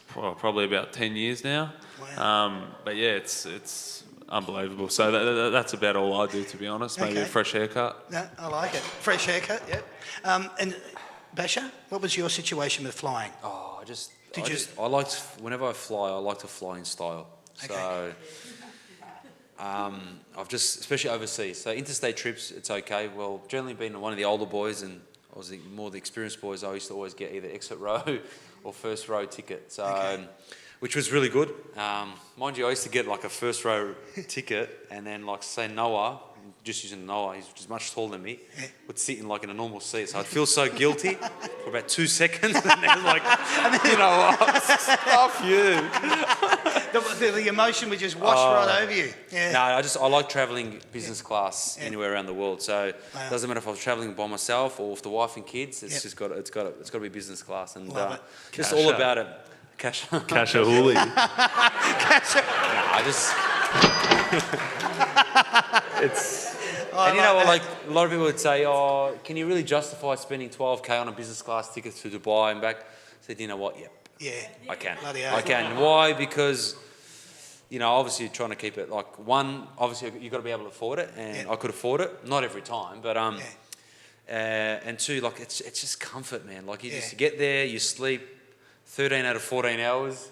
probably about 10 years now. Wow. But yeah, it's unbelievable. So that's about all I do, to be honest. Maybe a fresh haircut. No, I like it. Fresh haircut, yep. And Basher, what was your situation with flying? Oh, I liked, whenever I fly, I like to fly in style. Okay. So I've just, especially overseas, so interstate trips, it's okay. Well, generally being one of the older boys and I was more the experienced boys, I used to always get either exit row or first row ticket, so which was really good. Mind you, I used to get like a first row ticket and then like say Noah, just using Noah, he's just much taller than me, would sit in like in a normal seat. So I'd feel so guilty for about 2 seconds and then like, you know what, stuff you. The emotion would just wash right over you. Yeah. No, I like travelling business class anywhere around the world. So it doesn't matter if I was travelling by myself or with the wife and kids. It's just got to be business class and just all about it. BrokerrocheR Hooli. And you know, like a lot of people would say, "Oh, can you really justify spending $12,000 on a business class ticket to Dubai and back?" I said, "You know what? Yep. Yeah, I can. Bloody hell. I can. Why? Because, you know, obviously you're trying to keep it like one. Obviously you've got to be able to afford it, and I could afford it. Not every time, but and 2, like it's just comfort, man. Like you just get there, you sleep 13 out of 14 hours.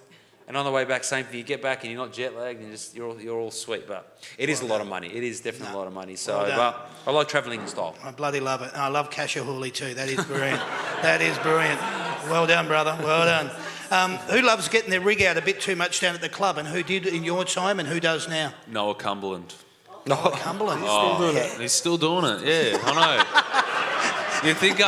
And on the way back, same thing. You get back and you're not jet lagged, and you're all sweet. But it is a lot of money. It is definitely a lot of money. So, but I like travelling in style. I bloody love it. And I love BrokerrocheR Hooli too. That is brilliant. That is brilliant. Well done, brother. Well done. Who loves getting their rig out a bit too much down at the club, and who did in your time, and who does now? Noah Cumberland. Noah Cumberland. He's still doing it. He's still doing it. Yeah, I know. You think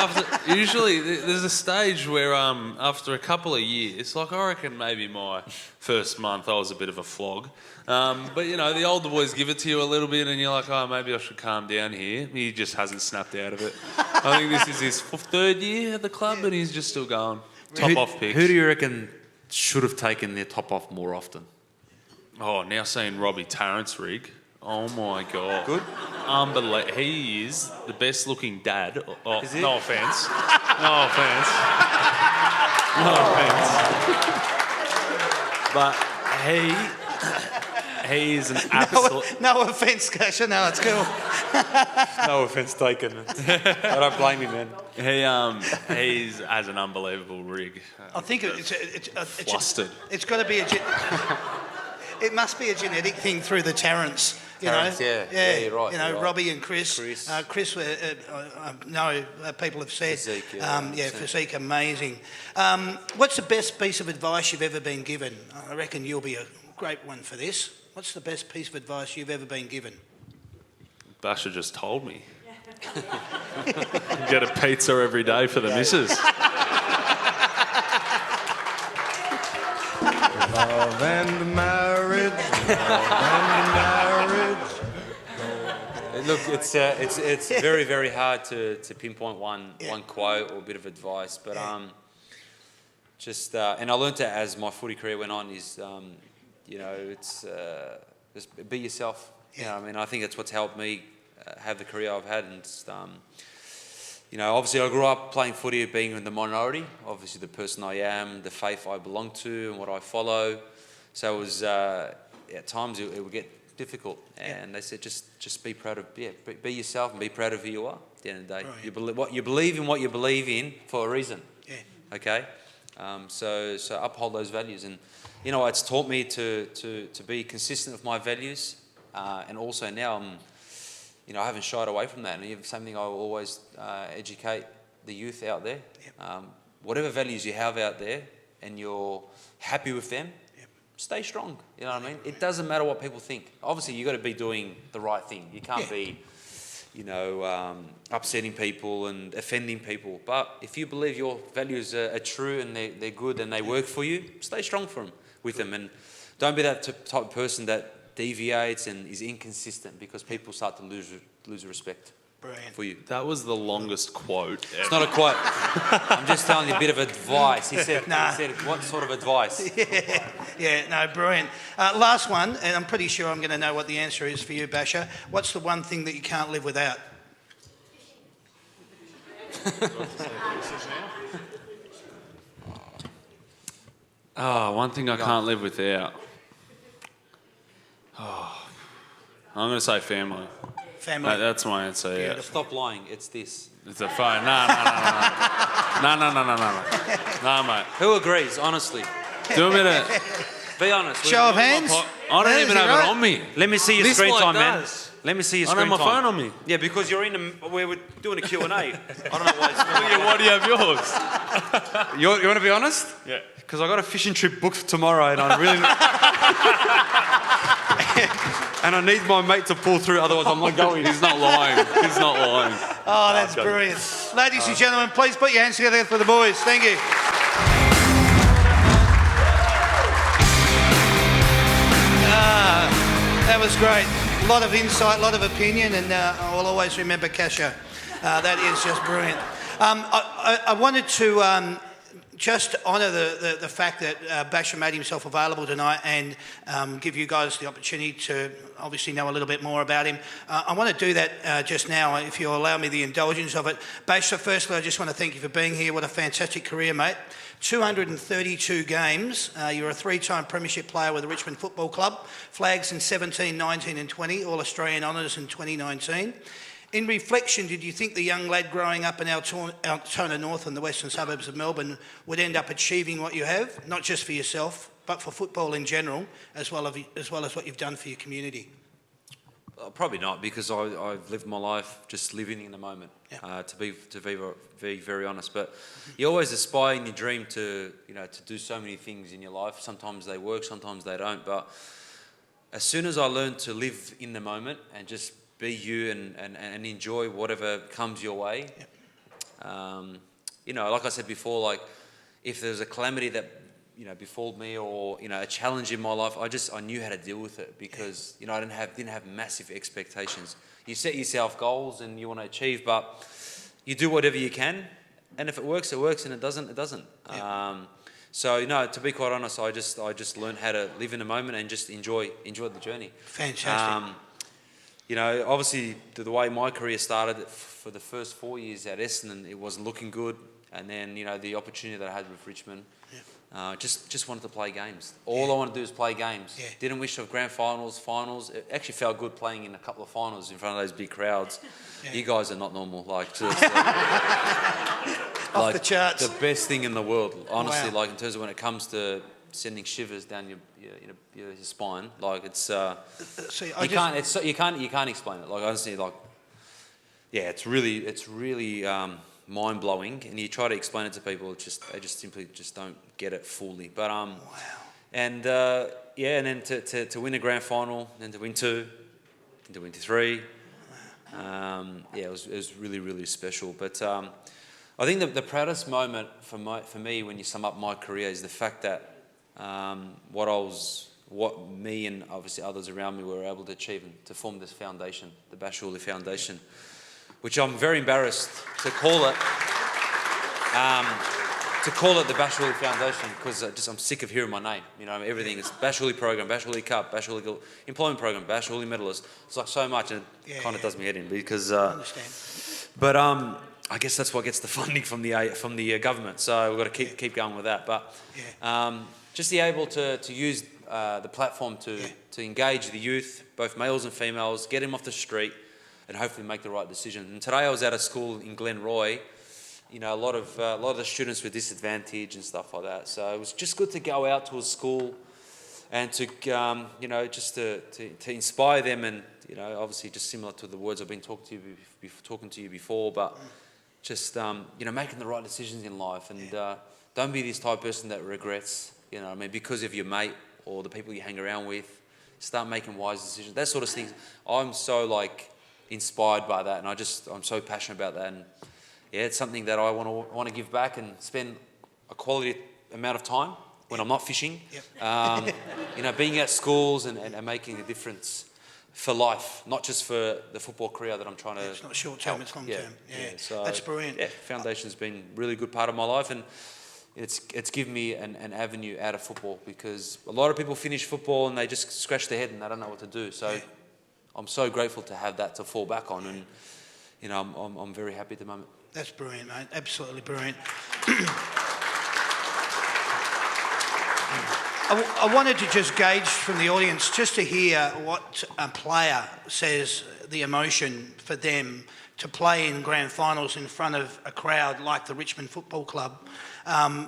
usually there's a stage where after a couple of years, like I reckon maybe my first month I was a bit of a flog. But you know, the older boys give it to you a little bit and you're like, oh, maybe I should calm down here. He just hasn't snapped out of it. I think this is his 3rd year at the club and he's just still going. Top off picks. Who do you reckon should have taken their top off more often? Oh, now seeing Robbie Tarrant's rig. Oh my God. Good? Unbelievable. He is the best looking dad. Oh, is he? No offence. No offence. No offence. But he is an absolute... No offence, Kasha. No, it's cool. No offence taken. I don't blame you, man. He has an unbelievable rig. I think Flustered. It's got to be it must be a genetic thing through the Tarrants. Tarrants, yeah, you're right. You know, right. Robbie and Chris. Chris, people have said. Physique, physique, amazing. What's the best piece of advice you've ever been given? I reckon you'll be a great one for this. What's the best piece of advice you've ever been given? Basher just told me. Get a pizza every day for the missus. Love and marriage, love and marriage. Look, it's very, very hard to pinpoint one quote or a bit of advice, but and I learned that as my footy career went on is, it's just be yourself. You know, I mean, I think that's what's helped me have the career I've had, and it's, obviously I grew up playing footy, being in the minority. Obviously, the person I am, the faith I belong to, and what I follow. So it was at times it would get difficult, and they said just be proud of be yourself and be proud of who you are. At the end of the day, you believe in what you believe in for a reason. Yeah. Okay. So uphold those values, and it's taught me to be consistent with my values, and also now I haven't shied away from that. And same thing, I will always educate the youth out there. Whatever values you have out there, and you're happy with them, stay strong. You know what I mean? It doesn't matter what people think. Obviously, you got to be doing the right thing. You can't be, upsetting people and offending people. But if you believe your values are true and they're good and they work for you, stay strong with them, and don't be that type of person that deviates and is inconsistent, because people start to lose respect. Brilliant. For you. That was the longest quote ever. It's not a quote. I'm just telling you a bit of advice. He said, what sort of advice? Brilliant. Last one, and I'm pretty sure I'm going to know what the answer is for you, Basher. What's the one thing that you can't live without? One thing I can't live without. I'm going to say family. Family. That's my answer, yeah. Stop lying. It's this. It's a phone. No, mate. Who agrees, honestly? Do a minute. Be honest. Show of hands. I don't even have it on me. Let me see your This screen bloke time, man. does. Let me see your I screen don't time. have my phone on me. Yeah, because you're we were doing a Q&A. I don't know why it's Why do you have yours? You want to be honest? Yeah. Because I got a fishing trip booked for tomorrow, and I really and I need my mate to pull through. Otherwise, I'm not going. He's not lying. He's not lying. Oh, that's brilliant. Ladies and gentlemen, please put your hands together for the boys. Thank you. That was great. A lot of insight, a lot of opinion, and I'll always remember Kasha. That is just brilliant. I wanted to just honour the fact that Basher made himself available tonight, and give you guys the opportunity to obviously know a little bit more about him. I want to do that just now, if you'll allow me the indulgence of it. Basher, firstly, I just want to thank you for being here. What a fantastic career, mate. 232 games. You're a three-time premiership player with the Richmond Football Club. Flags in 17, 19 and 20. All-Australian honours in 2019. In reflection, did you think the young lad growing up in Altona North and the western suburbs of Melbourne would end up achieving what you have, not just for yourself, but for football in general, as well as what you've done for your community? Probably not, because I've lived my life just living in the moment. To be very honest, but you always aspire in your dream to do so many things in your life. Sometimes they work, sometimes they don't. But as soon as I learned to live in the moment and just be you and enjoy whatever comes your way, like I said before, like if there's a calamity that befall me, or a challenge in my life, I knew how to deal with it, because I didn't have massive expectations. You set yourself goals and you want to achieve, but you do whatever you can, and if it works, it works, and it doesn't, it doesn't. So to be quite honest, I just learned how to live in the moment and just enjoy the journey. Fantastic. Obviously the way my career started, for the first 4 years at Essendon, it wasn't looking good, and then the opportunity that I had with Richmond. Just wanted to play games. All I wanted to do was play games. Didn't wish for grand finals. It actually felt good playing in a couple of finals in front of those big crowds. You guys are not normal. Like, just, off the charts. The best thing in the world, honestly. Wow. Like, in terms of when it comes to sending shivers down your spine, like it's you can't explain it. Like, honestly, like it's really mind blowing, and you try to explain it to people, they just simply don't get it fully. But and and then to win a grand final, then to win two, and to win three, Yeah, it was really, really special. But I think that the proudest moment for me when you sum up my career is the fact that what me and obviously others around me were able to achieve and to form this foundation, the BrokerrocheR Foundation, which I'm very embarrassed to call it. To call it the BrokerrocheR Foundation because I'm sick of hearing my name. You know, everything is BrokerrocheR Program, BrokerrocheR Cup, BrokerrocheR Employment Program, BrokerrocheR Medalist. It's like so much, and it kind of does me head in because. I understand. But I guess that's what gets the funding from the government. So we've got to keep going with that. But just be able to use the platform to engage the youth, both males and females, get them off the street, and hopefully make the right decision. And today I was at a school in Glenroy. You know, a lot of the students were disadvantaged and stuff like that. So it was just good to go out to a school and to just to inspire them, and obviously just similar to the words I've been talking to you before, but just making the right decisions in life, and don't be this type of person that regrets. Because of your mate or the people you hang around with. Start making wise decisions. That sort of thing. I'm so inspired by that, and I'm so passionate about that. And yeah, it's something that I want to give back and spend a quality amount of time when I'm not fishing. Yep. Being at schools and making a difference for life, not just for the football career that I'm trying to. It's not short term; it's long term. Yeah. So that's brilliant. Yeah, foundation's been a really good part of my life, and it's given me an avenue out of football, because a lot of people finish football and they just scratch their head and they don't know what to do. So I'm so grateful to have that to fall back on, and I'm very happy at the moment. That's brilliant, mate. Absolutely brilliant. I wanted to just gauge from the audience, just to hear what a player says the emotion for them to play in grand finals in front of a crowd like the Richmond Football Club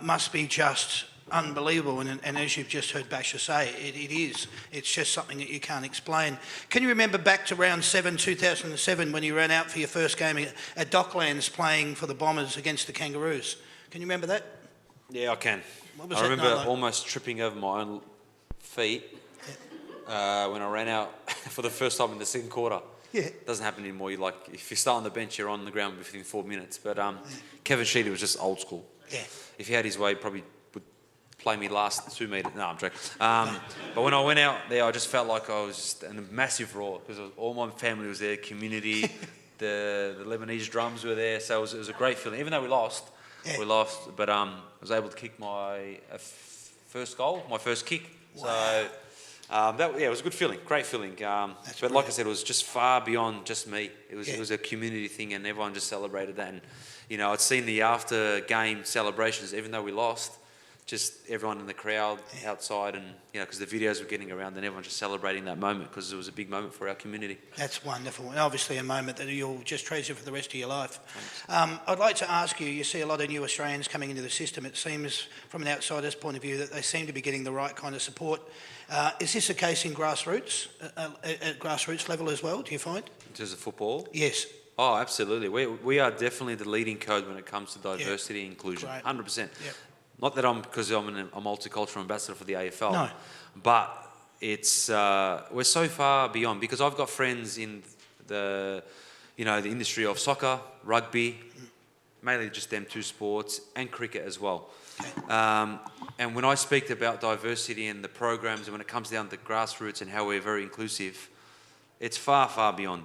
must be just unbelievable. And as you've just heard Basher say, it is. It's just something that you can't explain. Can you remember back to round 7, 2007, when you ran out for your first game at Docklands playing for the Bombers against the Kangaroos? Can you remember that? Yeah, I can. What was I that remember night like? almost tripping over my own feet when I ran out for the first time in the second quarter. Yeah. It doesn't happen anymore. If you start on the bench, you're on the ground within 4 minutes. But Kevin Sheedy was just old school. Yeah. If he had his way, he probably would play me last 2 meters. No, I'm joking. But when I went out there, I just felt like I was just in a massive roar, because all my family was there, community, the Lebanese drums were there. So it was a great feeling. Even though we lost, but I was able to kick my first goal, my first kick. Wow. So it was a good feeling, great feeling. But like I said, it was just far beyond just me. It was a community thing, and everyone just celebrated that. And I'd seen the after game celebrations, even though we lost. Just everyone in the crowd outside, and because the videos were getting around, and everyone just celebrating that moment, because it was a big moment for our community. That's wonderful, and obviously a moment that you'll just treasure for the rest of your life. I'd like to ask you, you see a lot of new Australians coming into the system. It seems, from an outsider's point of view, that they seem to be getting the right kind of support. Is this a case in grassroots, at grassroots level as well, do you find? In terms of football? Yes. Oh, absolutely. We are definitely the leading code when it comes to diversity and inclusion, Great. 100%. Yep. Not that because I'm a multicultural ambassador for the AFL, No. but it's we're so far beyond, because I've got friends in the industry of soccer, rugby, mainly just them two sports, and cricket as well. Okay. And when I speak about diversity and the programs, and when it comes down to grassroots and how we're very inclusive, it's far, far beyond.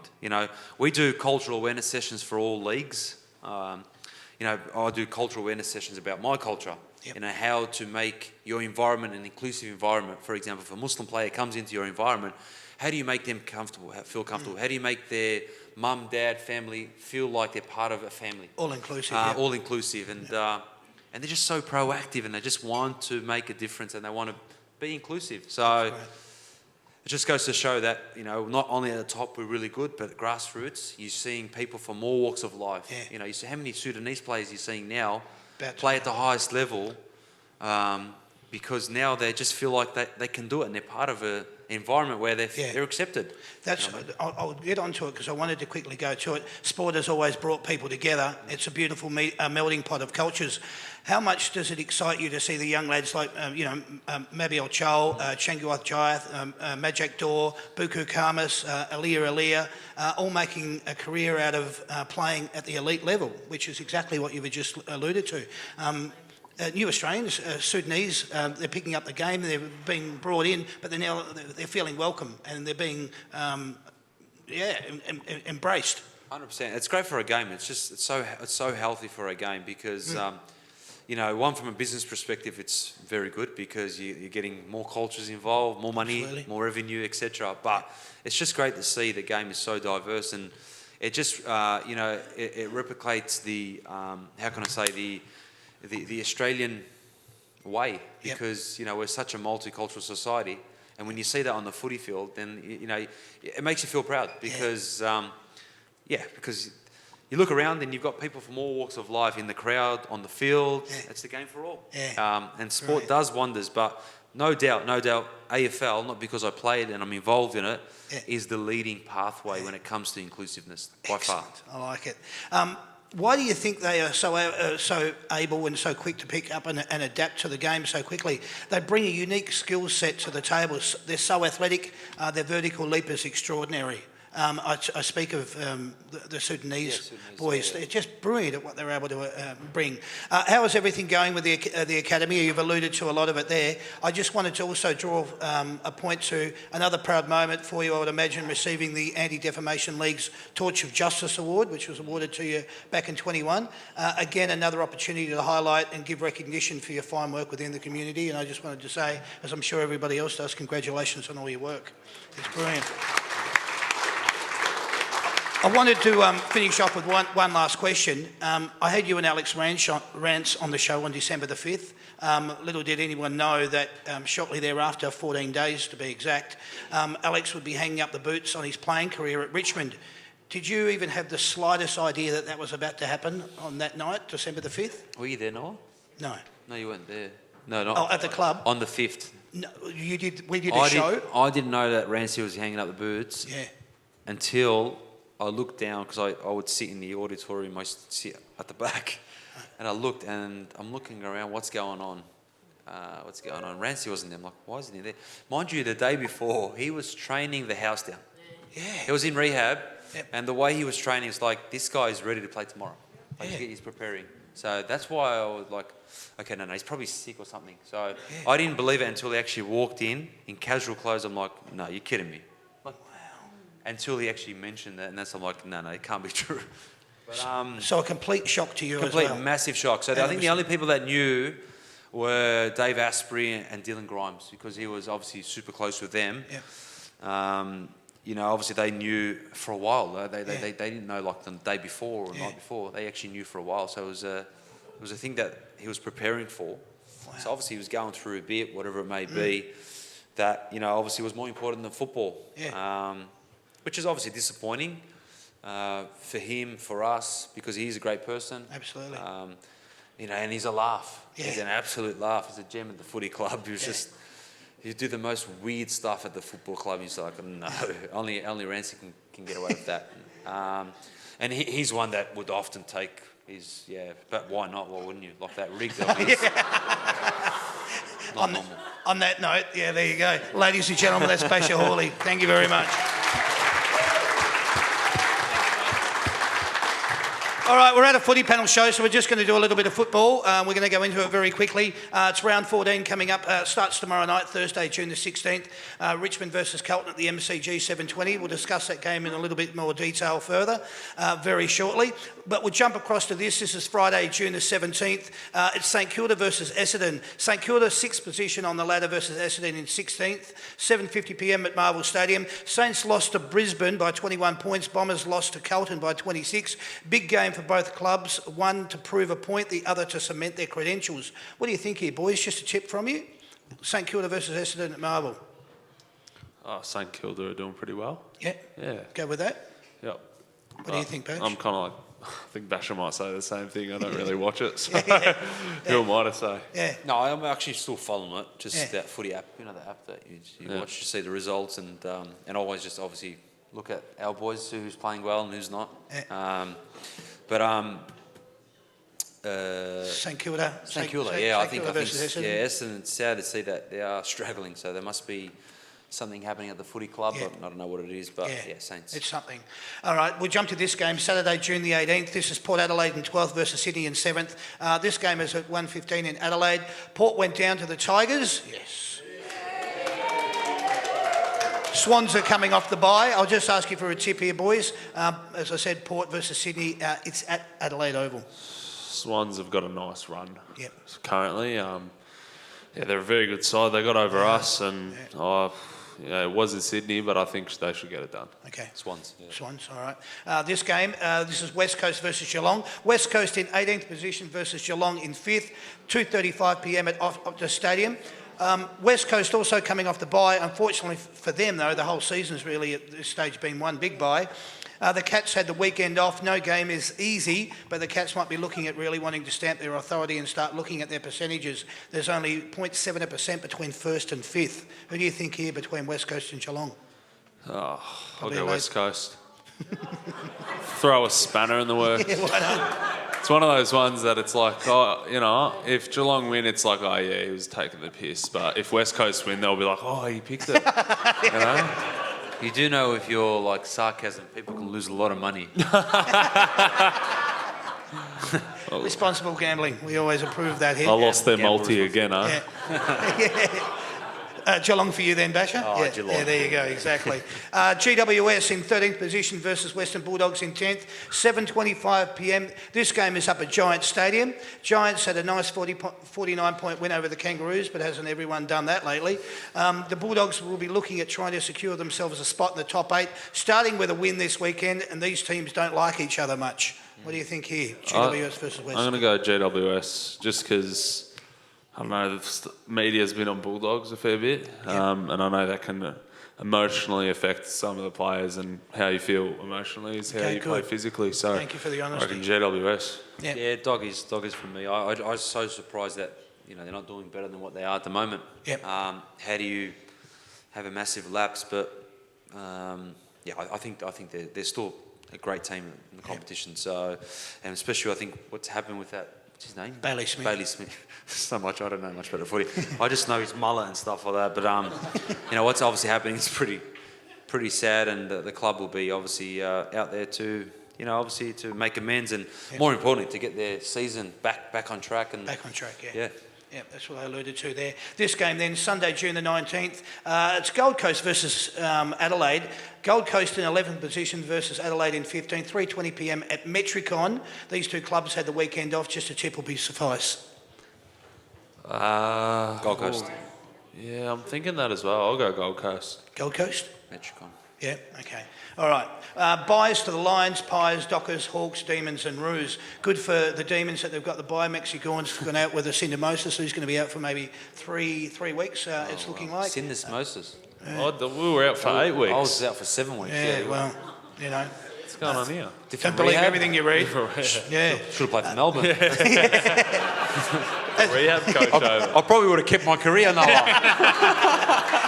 We do cultural awareness sessions for all leagues. I do cultural awareness sessions about my culture. Yep. How to make your environment an inclusive environment. For example, if a Muslim player comes into your environment, how do you make them feel comfortable? How do you make their mum, dad, family feel like they're part of a family? All inclusive. All inclusive, and they're just so proactive, and they just want to make a difference, and they want to be inclusive. So it just goes to show that not only at the top we're really good, but at grassroots you're seeing people from all walks of life. Yeah. You see how many Sudanese players you're seeing now play at the highest level, because now they just feel like they can do it, and they're part of a environment where they're accepted. That's. I'll get onto it because I wanted to quickly go to it. Sport has always brought people together. It's a beautiful melting pot of cultures. How much does it excite you to see the young lads like, Mabiel Chol, Changuath Jayath, Majak Dor, Buku Kamas, Alia, all making a career out of playing at the elite level, which is exactly what you've just alluded to. New Australians, Sudanese, they're picking up the game. They're being brought in, but they're feeling welcome and they're being, embraced. 100%. It's great for a game. It's so healthy for a game because, one, from a business perspective, it's very good because you're getting more cultures involved, more money, Absolutely. more revenue, etc. But it's just great to see the game is so diverse, and it just, it replicates the, the Australian way, because we're such a multicultural society, and when you see that on the footy field, then it makes you feel proud because because you look around and you've got people from all walks of life in the crowd, on the field. It's the game for all. And sport does wonders, but no doubt, AFL, not because I played and I'm involved in it, is the leading pathway when it comes to inclusiveness, by far. I like it. Why do you think they are so able and so quick to pick up and adapt to the game so quickly? They bring a unique skill set to the table. They're so athletic. Their vertical leap is extraordinary. I speak of the Sudanese boys. They're just brilliant at what they're able to bring. How is everything going with the academy? You've alluded to a lot of it there. I just wanted to also draw a point to another proud moment for you, I would imagine, receiving the Anti-Defamation League's Torch of Justice Award, which was awarded to you back in 21. Again, another opportunity to highlight and give recognition for your fine work within the community. And I just wanted to say, as I'm sure everybody else does, congratulations on all your work. It's brilliant. I wanted to finish off with one last question. I had you and Alex Rance on the show on December the 5th. Little did anyone know that shortly thereafter, 14 days to be exact, Alex would be hanging up the boots on his playing career at Richmond. Did you even have the slightest idea that was about to happen on that night, December the 5th? Were you there, Noah? No. No, you weren't there. No, not. Oh, at the club? On the 5th. No, you did. We did a show? I didn't know that Rancy was hanging up the boots until I looked down, because I would sit in the auditorium, I used to sit at the back, and I looked and I'm looking around, what's going on? Rancy wasn't there. I'm like, why isn't he there? Mind you, the day before, he was training the house down. Yeah. He was in rehab, and the way he was training is like, this guy is ready to play tomorrow. Like, he's preparing. So that's why I was like, okay, no, he's probably sick or something. So I didn't believe it until he actually walked in casual clothes. I'm like, no, you're kidding me. Until he actually mentioned that, and that's I'm like, no, it can't be true. But, so a complete shock to you as complete well. massive shock. So I think the only people that knew were Dave Asprey and Dylan Grimes, because he was obviously super close with them. Obviously they knew for a while. They didn't know like the day before or the night before. They actually knew for a while. So it was a thing that he was preparing for. Wow. So obviously he was going through a bit, whatever it may be, that obviously was more important than football. Which is obviously disappointing for him, for us, because he's a great person. Absolutely. And he's a laugh. He's an absolute laugh. He's a gem at the footy club. He was just, you do the most weird stuff at the football club. He's like, no, only Rancy can get away with that. And he's one that would often take his, but why not? Why wouldn't you? Like that rig that is. Not normal. On that note, there you go. Ladies and gentlemen, that's Basher Hawley. Thank you very much. All right, we're at a footy panel show, so we're just going to do a little bit of football. We're going to go into it very quickly. It's round 14 coming up. Starts tomorrow night, Thursday, June the 16th. Richmond versus Carlton at the MCG 720. We'll discuss that game in a little bit more detail further very shortly. But we'll jump across to this. This is Friday, June the 17th. It's St Kilda versus Essendon. St Kilda, 6th position on the ladder versus Essendon in 16th. 7:50pm at Marvel Stadium. Saints lost to Brisbane by 21 points. Bombers lost to Carlton by 26. Big game for both clubs. One to prove a point, the other to cement their credentials. What do you think here, boys? Just a tip from you? St Kilda versus Essendon at Marvel. St Kilda are doing pretty well. Yeah? Yeah. Go with that? Yep. What do you think, Patch? I'm kind of like I think Basher might say the same thing. I don't really watch it, so who am I to say? Yeah. No, I'm actually still following it. Just Yeah. that footy app, the app that you watch to see the results, and always just obviously look at our boys, who's playing well and who's not. Yeah. St Kilda. St Kilda, I think Essendon, it's sad to see that they are struggling. So there must be something happening at the footy club. Yeah. I don't know what it is, but Saints. It's something. All right, we'll jump to this game, Saturday, June the 18th. This is Port Adelaide in 12th versus Sydney in 7th. This game is at 1:15 in Adelaide. Port went down to the Tigers. Yes. Swans are coming off the bye. I'll just ask you for a tip here, boys. As I said, Port versus Sydney. It's at Adelaide Oval. Swans have got a nice run Yep. currently. They're a very good side. They got over us, and it was in Sydney, but I think they should get it done. Okay. Swans. Yeah. Swans, all right. This game, this is West Coast versus Geelong. West Coast in 18th position versus Geelong in 5th, 2:35 p.m. at Optus Stadium. West Coast also coming off the bye. Unfortunately for them, though, the whole season's really at this stage been one big bye. The Cats had the weekend off. No game is easy, but the Cats might be looking at really wanting to stamp their authority and start looking at their percentages. There's only 0.7% between 1st and 5th. Who do you think here between West Coast and Geelong? I'll Probably go late. West Coast. Throw a spanner in the works. Yeah, why not? It's one of those ones that it's like, if Geelong win, it's like, he was taking the piss. But if West Coast win, they'll be like, he picked it. You do know if you're like sarcasm, people can lose a lot of money. Responsible gambling. We always approve that here. I lost their Gamble multi again, huh? Yeah. Geelong for you then, Basher? Geelong. Yeah, there you go, exactly. GWS in 13th position versus Western Bulldogs in 10th, 7:25 p.m. This game is up at Giants Stadium. Giants had a nice 49-point win over the Kangaroos, but hasn't everyone done that lately? The Bulldogs will be looking at trying to secure themselves a spot in the top 8, starting with a win this weekend, and these teams don't like each other much. What do you think here, GWS versus Western? I'm going to go GWS just because, I don't know, the media's been on Bulldogs a fair bit, and I know that can emotionally affect some of the players, and how you feel emotionally is how you play physically. So Thank you for the honesty. I reckon GWS. Yeah. Doggies for me. I was so surprised that they're not doing better than what they are at the moment. Yep. How do you have a massive lapse? But I think they're still a great team in the competition. So, and especially I think what's happened with that. What's his name? Bailey Smith. So much, I don't know much about footy. I just know his mullet and stuff like that. But what's obviously happening is pretty sad, and the club will be obviously out there to obviously to make amends, and more importantly to get their season back on track. And Back on track, yeah. Yeah, that's what I alluded to there. This game then, Sunday, June the 19th. It's Gold Coast versus Adelaide. Gold Coast in 11th position versus Adelaide in 15th, 3:20 p.m. at Metricon. These two clubs had the weekend off. Just a tip will be suffice. Gold Coast. Yeah, I'm thinking that as well. I'll go Gold Coast. Gold Coast? Metricon. Yeah, okay. All right. Buys to the Lions, Pies, Dockers, Hawks, Demons and Roos. Good for the Demons that they've got the bye. Mexicans gone out with a syndesmosis, who's going to be out for maybe three weeks, it's looking like. Syndesmosis. We were out for 8 weeks. I was out for 7 weeks. Yeah, well, What's going on here? don't believe everything you read. Yeah. Should have played for Melbourne. Rehab coach over. I probably would have kept my career, Noah.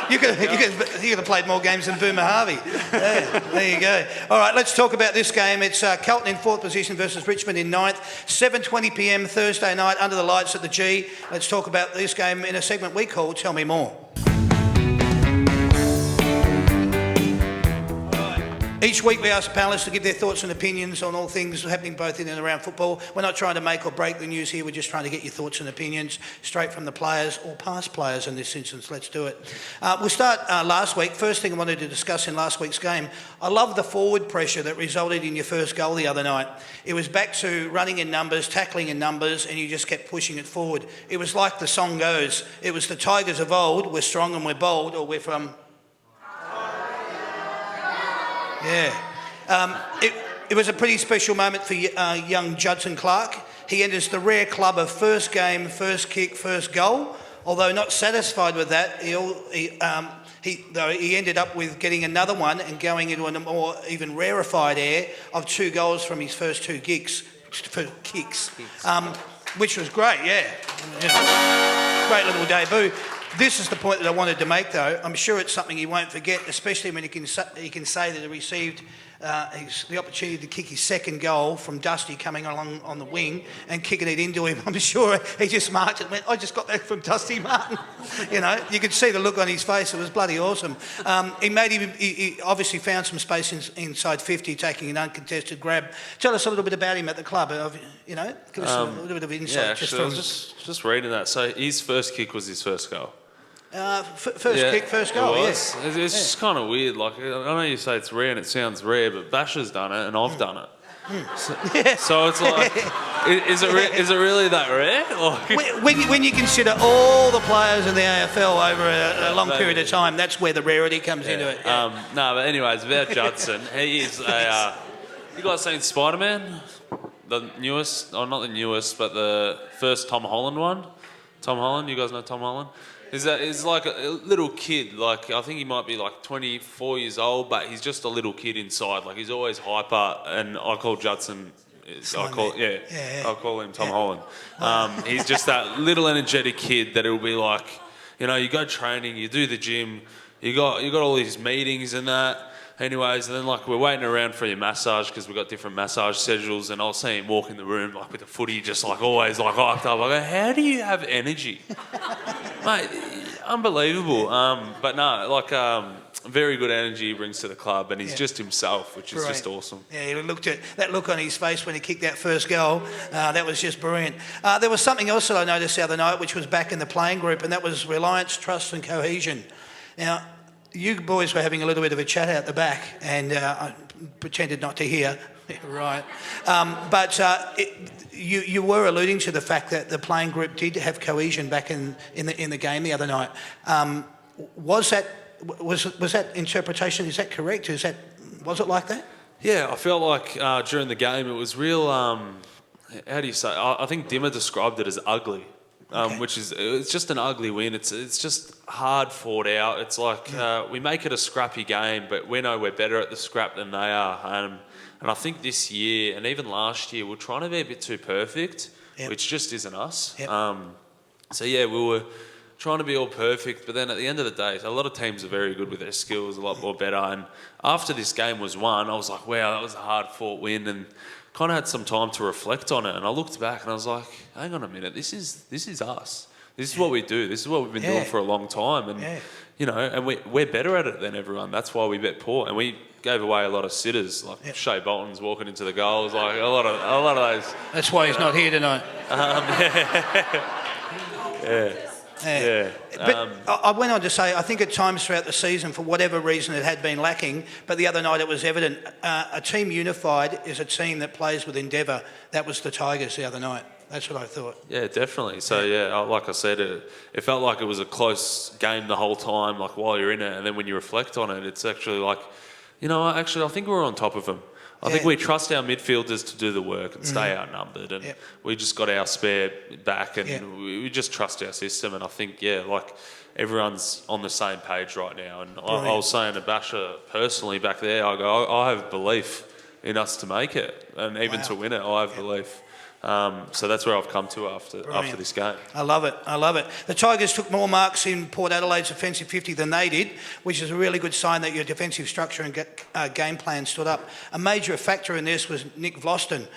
You could have played more games than Boomer Harvey. Yeah, there you go. All right, let's talk about this game. It's Carlton in 4th position versus Richmond in 9th. 7:20 p.m. Thursday night under the lights at the G. Let's talk about this game in a segment we call Tell Me More. Each week we ask panellists to give their thoughts and opinions on all things happening both in and around football. We're not trying to make or break the news here, we're just trying to get your thoughts and opinions straight from the players, or past players in this instance. Let's do it. We'll start last week. First thing I wanted to discuss in last week's game, I love the forward pressure that resulted in your first goal the other night. It was back to running in numbers, tackling in numbers, and you just kept pushing it forward. It was like the song goes, it was the Tigers of old, we're strong and we're bold, or we're from... Yeah. It was a pretty special moment for young Judson Clark. He enters the rare club of first game, first kick, first goal. Although not satisfied with that, He ended up with getting another one and going into a more even rarefied air of 2 goals from his first 2 kicks, which was great, yeah. Great little debut. This is the point that I wanted to make, though. I'm sure it's something he won't forget, especially when he can say that he received the opportunity to kick his second goal from Dusty coming along on the wing and kicking it into him. I'm sure he just marked it and went, I just got that from Dusty Martin. You could see the look on his face. It was bloody awesome. He obviously found some space inside 50, taking an uncontested grab. Tell us a little bit about him at the club. Give us a little bit of insight. Yeah, actually, I was just reading that. So his first kick was his first goal. First goal, yes. It's just kind of weird. Like, I know you say it's rare and it sounds rare, but Basher's done it and I've done it. So it's like, is it really that rare? When you consider all the players in the AFL over a long period of time, that's where the rarity comes into it. Yeah. No, but anyways, about Judson, he is a... you guys seen Spider-Man? The newest, or not the newest, but the first Tom Holland one? Tom Holland, you guys know Tom Holland? He's like a little kid. Like, I think he might be like 24 years old, but he's just a little kid inside. Like, he's always hyper, and I call Judson. I'll call him Tom Holland. He's just that little energetic kid that it'll be like, you go training, you do the gym, you got all these meetings and that. Anyways, and then like we're waiting around for your massage because we've got different massage schedules, and I'll see him walk in the room like with the footy, just like always like hyped up. I go, how do you have energy, mate? Unbelievable. But no, like very good energy he brings to the club, and he's just himself, which is just awesome. Yeah, he looked at that look on his face when he kicked that first goal. That was just brilliant. There was something else that I noticed the other night, which was back in the playing group, and that was reliance, trust, and cohesion. Now, you boys were having a little bit of a chat out the back, and I pretended not to hear. Right. You were alluding to the fact that the playing group did have cohesion back in the game the other night. Was that interpretation? Is that correct? Was it like that? Yeah, I felt like during the game it was real. How do you say? I think Dimmer described it as ugly. Which is, it's just an ugly win. It's just hard fought out. It's like we make it a scrappy game, but we know we're better at the scrap than they are. And I think this year, and even last year, we're trying to be a bit too perfect, which just isn't us. Yep. So yeah, we were trying to be all perfect, but then at the end of the day, a lot of teams are very good with their skills, a lot more better. And after this game was won, I was like, wow, that was a hard fought win, and kind of had some time to reflect on it. And I looked back and I was like, hang on a minute, this is us. This is what we do. This is what we've been doing for a long time. And and we're better at it than everyone. That's why we bet poor. And we gave away a lot of sitters, like Shea Bolton's walking into the goals, like a lot of those. That's why he's not here tonight. But I went on to say, I think at times throughout the season, for whatever reason, it had been lacking. But the other night it was evident. A team unified is a team that plays with endeavour. That was the Tigers the other night. That's what I thought. Yeah, definitely. So like I said, it felt like it was a close game the whole time, like while you're in it. And then when you reflect on it, it's actually like, I think we're on top of them. I think we trust our midfielders to do the work and stay outnumbered, and we just got our spare back, and we just trust our system. And I think, like everyone's on the same page right now. And I was saying to Basher personally back there, I have belief in us to make it, and even to win it, I have belief. So that's where I've come to after this game. I love it. The Tigers took more marks in Port Adelaide's offensive 50 than they did, which is a really good sign that your defensive structure and game plan stood up. A major factor in this was Nick Vlaston.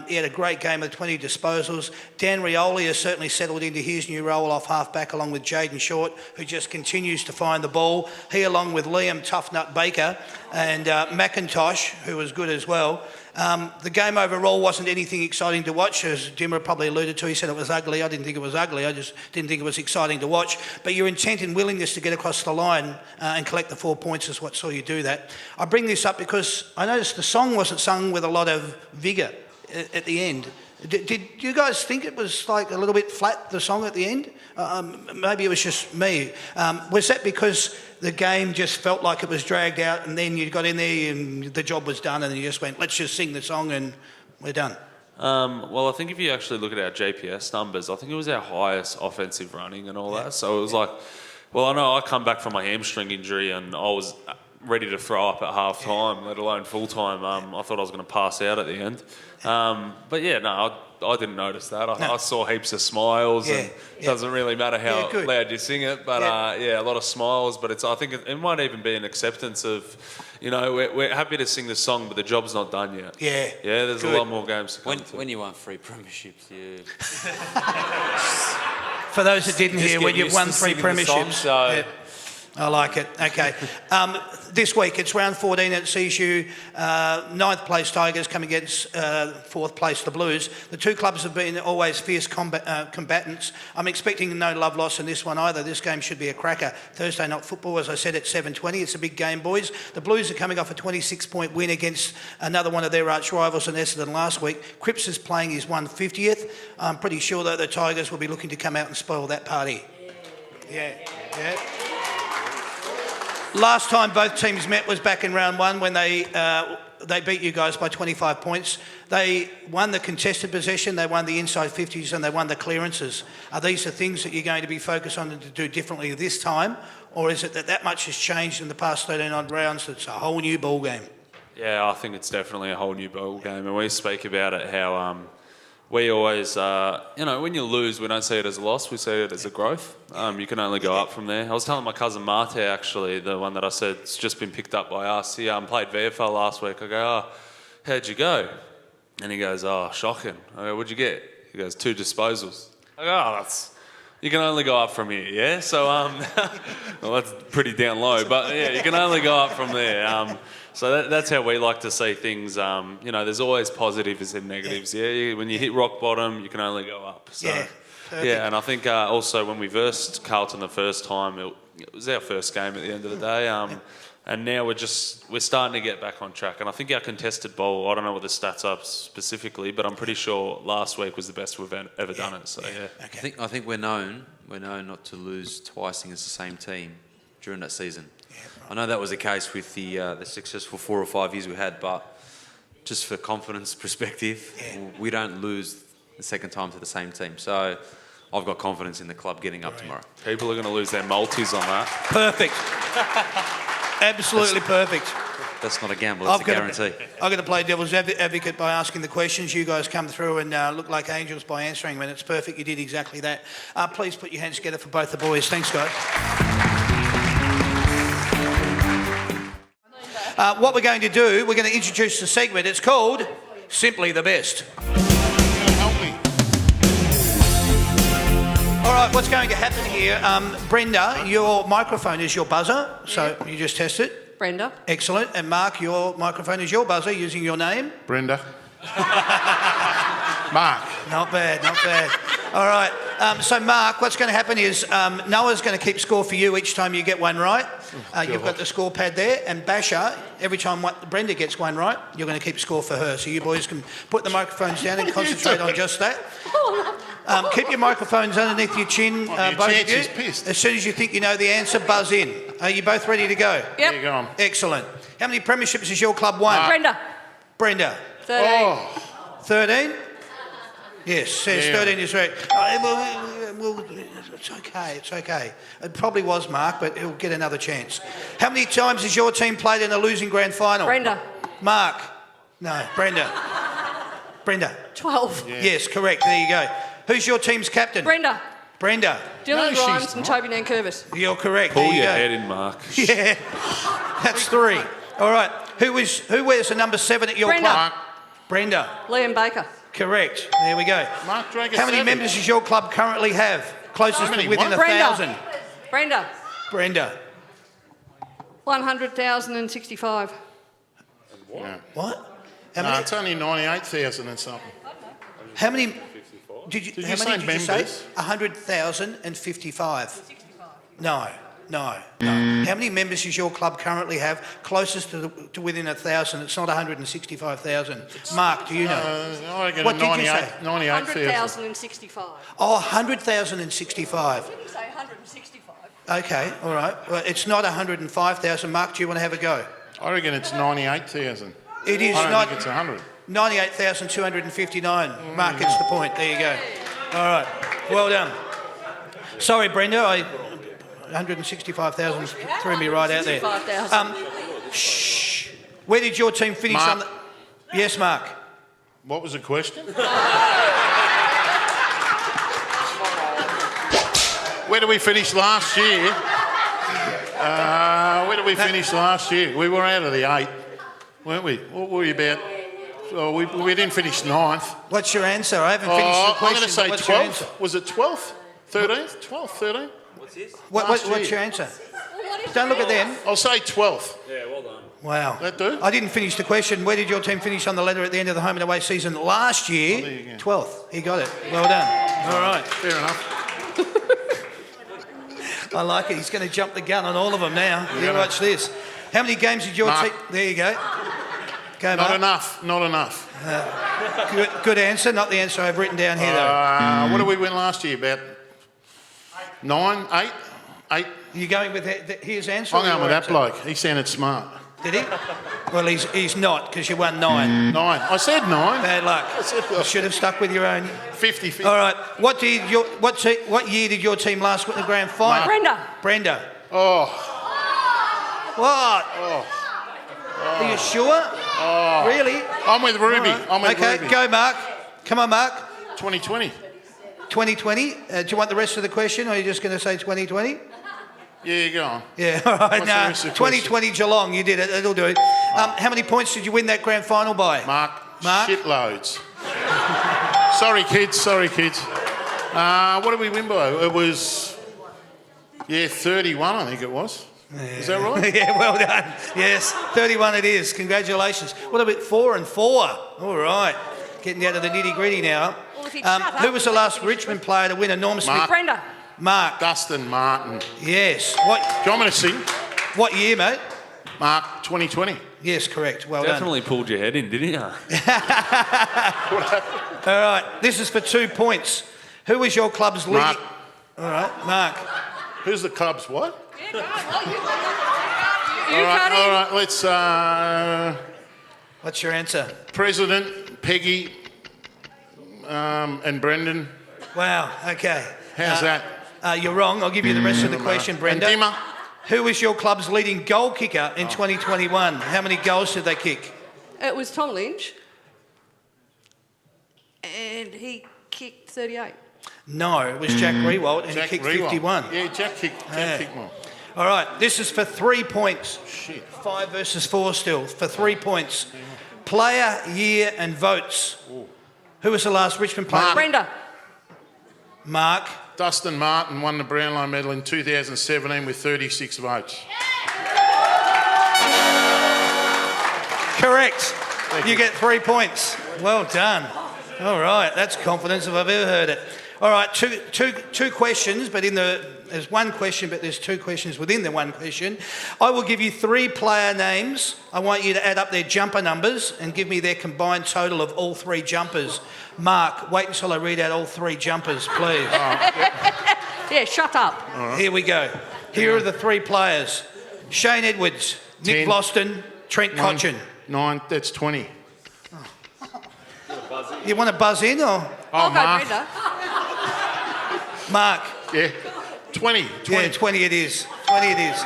He had a great game with 20 disposals. Dan Rioli has certainly settled into his new role off half-back along with Jaden Short, who just continues to find the ball. He, along with Liam Toughnut Baker and McIntosh, who was good as well. The game overall wasn't anything exciting to watch, as Dimmer probably alluded to. He said it was ugly. I didn't think it was ugly. I just didn't think it was exciting to watch. But your intent and willingness to get across the line and collect the 4 points is what saw you do that. I bring this up because I noticed the song wasn't sung with a lot of vigour at the end. Did you guys think it was like a little bit flat, the song at the end? Maybe it was just me. Was that because the game just felt like it was dragged out, and then you got in there and the job was done, and then you just went, let's just sing the song and we're done? Well, I think if you actually look at our GPS numbers, I think it was our highest offensive running and all that. So it was like, Well, I know I come back from my hamstring injury and I was ready to throw up at half time, let alone full time. I thought I was going to pass out at the end. But yeah, no, I didn't notice that. I saw heaps of smiles, and it doesn't really matter how loud you sing it, but a lot of smiles. But I think it might even be an acceptance of, we're happy to sing the song, but the job's not done yet. Yeah. Yeah, there's a lot more games to come. When you won 3 premierships, you... For those that didn't hear, when you've won 3 premierships. So... I like it. Okay. This week it's round 14 at CSU. 9th place Tigers come against 4th place the Blues. The two clubs have been always fierce combatants. I'm expecting no love loss in this one either. This game should be a cracker. Thursday night football, as I said, at 7:20. It's a big game, boys. The Blues are coming off a 26-point win against another one of their arch rivals in Essendon last week. Cripps is playing his 150th. I'm pretty sure, though, the Tigers will be looking to come out and spoil that party. Yeah. Last time both teams met was back in round 1 when they beat you guys by 25 points. They won the contested possession, they won the inside 50s, and they won the clearances. Are these the things that you're going to be focused on to do differently this time, or is it that much has changed in the past 13 odd rounds that it's a whole new ball game? Yeah, I think it's definitely a whole new ball game, and we speak about it how we always, when you lose, we don't see it as a loss, we see it as a growth. You can only go up from there. I was telling my cousin Mate, actually, the one that I said has just been picked up by us. He played VFL last week. I go, how'd you go? And he goes, shocking. I go, what'd you get? He goes, 2 disposals. I go, you can only go up from here, yeah? So, well, that's pretty down low, but yeah, you can only go up from there. So that's how we like to see things. There's always positives and negatives. Yeah, when you hit rock bottom, you can only go up. So, and I think also when we versed Carlton the first time, it was our first game at the end of the day. And now we're starting to get back on track. And I think our contested ball, I don't know what the stats are specifically, but I'm pretty sure last week was the best we've ever done it. So Okay. I think we're known not to lose twice against the same team during that season. I know that was the case with the successful 4 or 5 years we had, but just for confidence perspective, we don't lose the second time to the same team. So I've got confidence in the club getting up tomorrow. People are going to lose their multis on that. Perfect. Absolutely perfect. That's not a gamble, it's a guarantee. I'm going to play devil's advocate by asking the questions. You guys come through and look like angels by answering them, and it's perfect. You did exactly that. Please put your hands together for both the boys. Thanks, guys. What we're going to do, we're going to introduce the segment. It's called Simply the Best. Help me. All right, what's going to happen here? Brenda, your microphone is your buzzer, so you just test it. Brenda. Excellent. And Mark, your microphone is your buzzer using your name. Brenda. Mark. Not bad. All right. So, Mark, what's going to happen is Noah's going to keep score for you each time you get one right. You've got the score pad there. And Basher, every time Brenda gets one right, you're going to keep score for her. So you boys can put the microphones down and concentrate on just that. Keep your microphones underneath your chin, both of you. Pissed. As soon as you think you know the answer, buzz in. Are you both ready to go? Yep. There you go. Excellent. How many premierships has your club won? Brenda. 13. 13? Yes, says 13 is right. Well, it's okay. It probably was Mark, but he'll get another chance. How many times has your team played in a losing grand final? Brenda. Mark. No, Brenda. 12. Yeah. Yes, correct. There you go. Who's your team's captain? Brenda. No, Dylan she's Grimes and Toby Nankervis. You're correct. Pull there you your go. head in, Mark. Yeah, that's 3. All right. Who wears the number 7 at your Brenda. club? Brenda. Liam Baker. Correct. There we go. Mark Drager. How many members does your club currently have? Closest to within 1,000. Brenda. Brenda. 100,065. Yeah. What? No, it's only 98,000 and something. How many? Did you say say? members? 100,055. No. How many members does your club currently have? Closest to within 1,000. It's not 165,000. Mark, do you know? I reckon What did you say? 98,000. 100,065. Oh, 100,065. Didn't you say 165? Okay, all right. Well, it's not 105,000. Mark, do you want to have a go? I reckon it's 98,000. It is I don't not. think it's 100. 98,259. Mark gets the point. There you go. All right. Well done. Sorry, Brenda. 165,000 threw me right out there. 65,000. Shh. Where did your team finish Mark. on the... Yes, Mark. What was the question? Where did we finish last year? Where did we finish last year? We were out of the 8, weren't we? What were we about? Oh, we didn't finish 9th. What's your answer? I haven't finished the I'm question. going to say What's your answer? 12th. Was it 12th? 13th? 12th, 13th? What's this? What's your answer? Don't look at them. I'll say 12th. Yeah, well done. Wow. That do? I didn't finish the question. Where did your team finish on the ladder at the end of the home and away season last year? there you go. 12th. He got it. Well done. All right. Fair enough. I like it. He's going to jump the gun on all of them now. You gonna- watch this. How many games did your Mark. team... There you go. Go, Not Mark. enough. Not enough. Good answer. Not the answer I've written down here, though. What did we win last year? About 9, 8? 8? Are you going with his answer? I'm or going your with that answer? bloke. He sounded smart. Did he? Well, he's not, because you won 9. 9. I said 9. Bad luck. You should have stuck with your own. 50. All right. What year did your team last win the grand final? Brenda. Oh, What? Are you sure? Really? I'm with Ruby. All right. I'm with Okay, Ruby. go, Mark. Come on, Mark. 2020. 2020. Do you want the rest of the question, or are you just going to say 2020? Yeah, go on. Yeah, all right. What's the Nah, rest of the 2020 Geelong, you did it. It'll do. How many points did you win that grand final by? Mark. Mark? Shitloads. Sorry, kids. What did we win by? It was, 31, I think it was. Is that right? Yeah, well done. Yes, 31 it is. Congratulations. What about 4 and 4? All right. Getting down to the nitty-gritty now. Well, if you'd shut up, Who was the we'd last finish Richmond player to win enormously? Mark. Brenda. Mark. Dustin Martin. Yes. Do you want me to sing? What year, mate? Mark, 2020. Yes, correct. Well Definitely pulled your head in, didn't you? done. All right. This is for 2 points. Who was your club's leading... Mark. All right, Mark. Who's the Cubs? What? You All cut in. right, let's, What's your answer? President, Peggy, and Brendan. Wow, okay. How's that? You're wrong. I'll give you the rest of the question, Brenda. And Dimmer. Who was your club's leading goal kicker in 2021? How many goals did they kick? It was Tom Lynch. And he kicked 38. No, it was Jack Rewalt, and Jack he kicked Rewalt. 51. Yeah, Jack kicked one. All right, this is for 3 points. Shit. 5 versus 4 still, for 3 points. Player, year, and votes. Who was the last Richmond player? Mark. Brenda. Mark. Dustin Martin won the Brownlow medal in 2017 with 36 votes. Correct. You get 3 points. Well done. All right, that's confidence if I've ever heard it. All right, two questions, but there's one question, but there's 2 questions within the one question. I will give you 3 player names. I want you to add up their jumper numbers and give me their combined total of all 3 jumpers. Mark, wait until I read out all 3 jumpers, please. Yeah, shut up. Here we go. Here are the 3 players. Shane Edwards, Nick 10. Bloston, Trent Cotchin. 9, that's 20. You want to buzz in, or? I'll go Mark. Brenda. Mark? Yeah. 20. Yeah, 20 it is. 20 it is.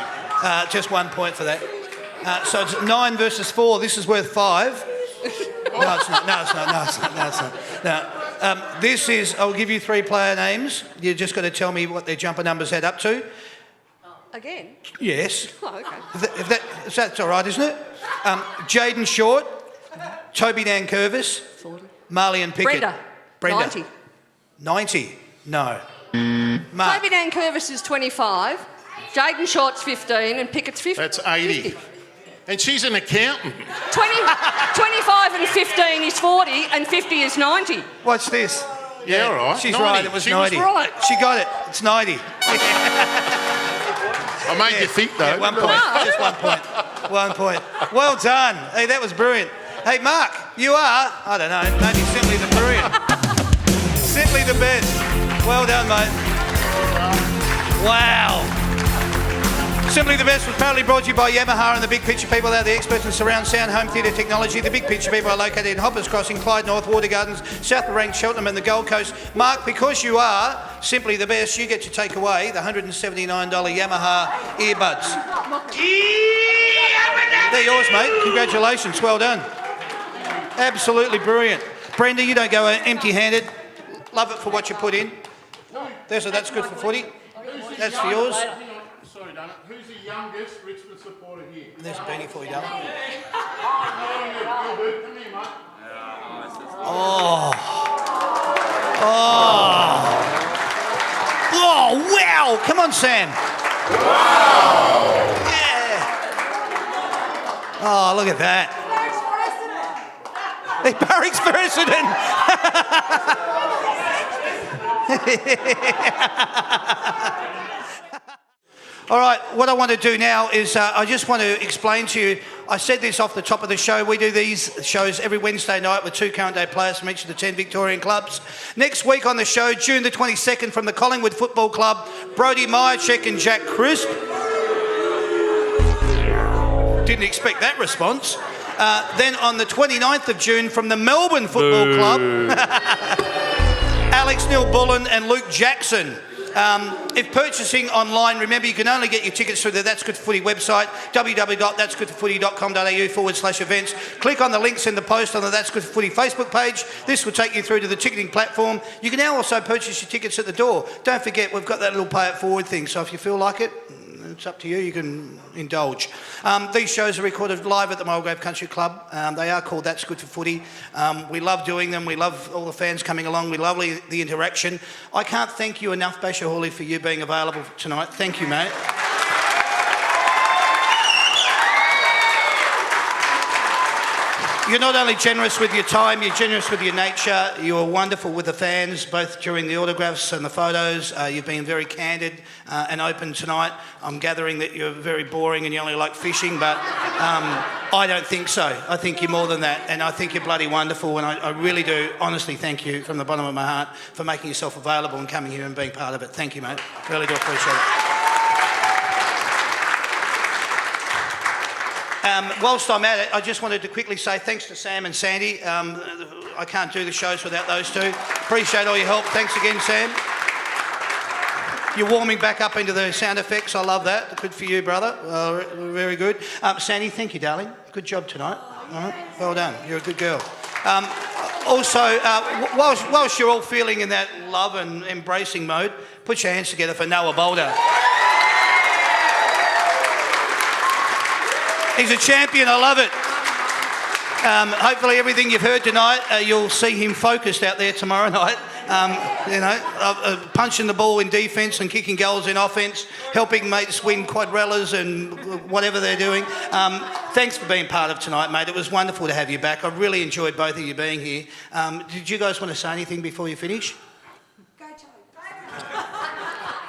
Just 1 point for that. So it's 9 versus 4. This is worth 5. No, it's not. No. This is, I'll give you 3 player names. You just got to tell me what their jumper numbers add up to. Again? Yes. Oh, okay. If that's all right, isn't it? Jaden Short, Toby Nankervis, 40. Marley and Pickett. Brenda. 90. 90? No. Mark. Toby Nankervis is 25. Jaden Short's 15 and Pickett's 50. That's 80. 50. And she's an accountant. 25 and 15 is 40 and 50 is 90. Watch this. Yeah, all right. She's 90. right, it was She 90. was right. She got it. It's 90. I made you think, though. Yeah, 1 point. Just 1 point. 1 point. Well done. Hey, that was brilliant. Hey, Mark, you are, I don't know, maybe simply the brilliant. Simply the best. Well done, mate. Wow. Simply the Best was proudly brought to you by Yamaha and the Big Picture people. They're the experts in surround sound home theatre technology. The Big Picture people are located in Hoppers Crossing, Clyde North, Water Gardens, South Rank, Cheltenham and the Gold Coast. Mark, because you are Simply the Best, you get to take away the $179 Yamaha earbuds. They're yours, mate. Congratulations. Well done. Absolutely brilliant. Brenda, you don't go empty-handed. Love it for what you put in. That's good for footy. That's for yours. Sorry, Dana. Who's the youngest Richmond supporter here? There's a beanie for you, darling. Come here, mate. Oh, wow. Come on, Sam. Wow. Yeah. Oh, look at that. The Barracks President. All right, what I want to do now is I just want to explain to you, I said this off the top of the show, we do these shows every Wednesday night with 2 current day players from each of the 10 Victorian clubs. Next week on the show, June the 22nd, from the Collingwood Football Club, Brodie Myercheck and Jack Crisp. Didn't expect that response. Then on the 29th of June, from the Melbourne Football Club, Alex Neil-Bullen and Luke Jackson. If purchasing online, remember you can only get your tickets through the That's Good For Footy website, www.that'sgoodforfooty.com.au/events. Click on the links in the post on the That's Good For Footy Facebook page. This will take you through to the ticketing platform. You can now also purchase your tickets at the door. Don't forget, we've got that little pay it forward thing, so if you feel like it, it's up to you, you can indulge. These shows are recorded live at the Mulgrave Country Club. They are called That's Good For Footy. We love doing them. We love all the fans coming along. We love the interaction. I can't thank you enough, Basher Hawley, for you being available tonight. Thank you, mate. You're not only generous with your time, you're generous with your nature. You're wonderful with the fans, both during the autographs and the photos. You've been very candid and open tonight. I'm gathering that you're very boring and you only like fishing, but I don't think so. I think you're more than that, and I think you're bloody wonderful, and I really do honestly thank you from the bottom of my heart for making yourself available and coming here and being part of it. Thank you, mate. Really do appreciate it. Whilst I'm at it, I just wanted to quickly say thanks to Sam and Sandy. I can't do the shows without those two. Appreciate all your help. Thanks again, Sam. You're warming back up into the sound effects. I love that. Good for you, brother. Very good. Sandy, thank you, darling. Good job tonight. All right. Well done. You're a good girl. Also, whilst you're all feeling in that love and embracing mode, put your hands together for Noah Boulder. He's a champion, I love it. Hopefully everything you've heard tonight, you'll see him focused out there tomorrow night. Punching the ball in defence and kicking goals in offence, helping mates win quadrellas and whatever they're doing. Thanks for being part of tonight, mate. It was wonderful to have you back. I really enjoyed both of you being here. Did you guys want to say anything before you finish? Go Tigers.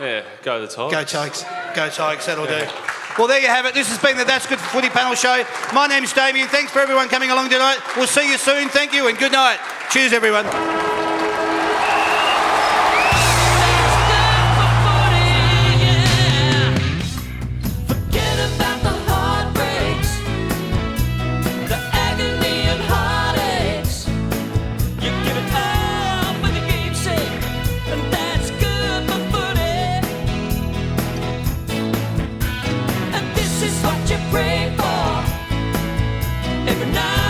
Yeah, go the Tigers. Go Tigers. Go Tigers, that'll do. Well, there you have it. This has been the That's Good For Footy panel show. My name's Damien. Thanks for everyone coming along tonight. We'll see you soon. Thank you and good night. Cheers, everyone. Pray for every night.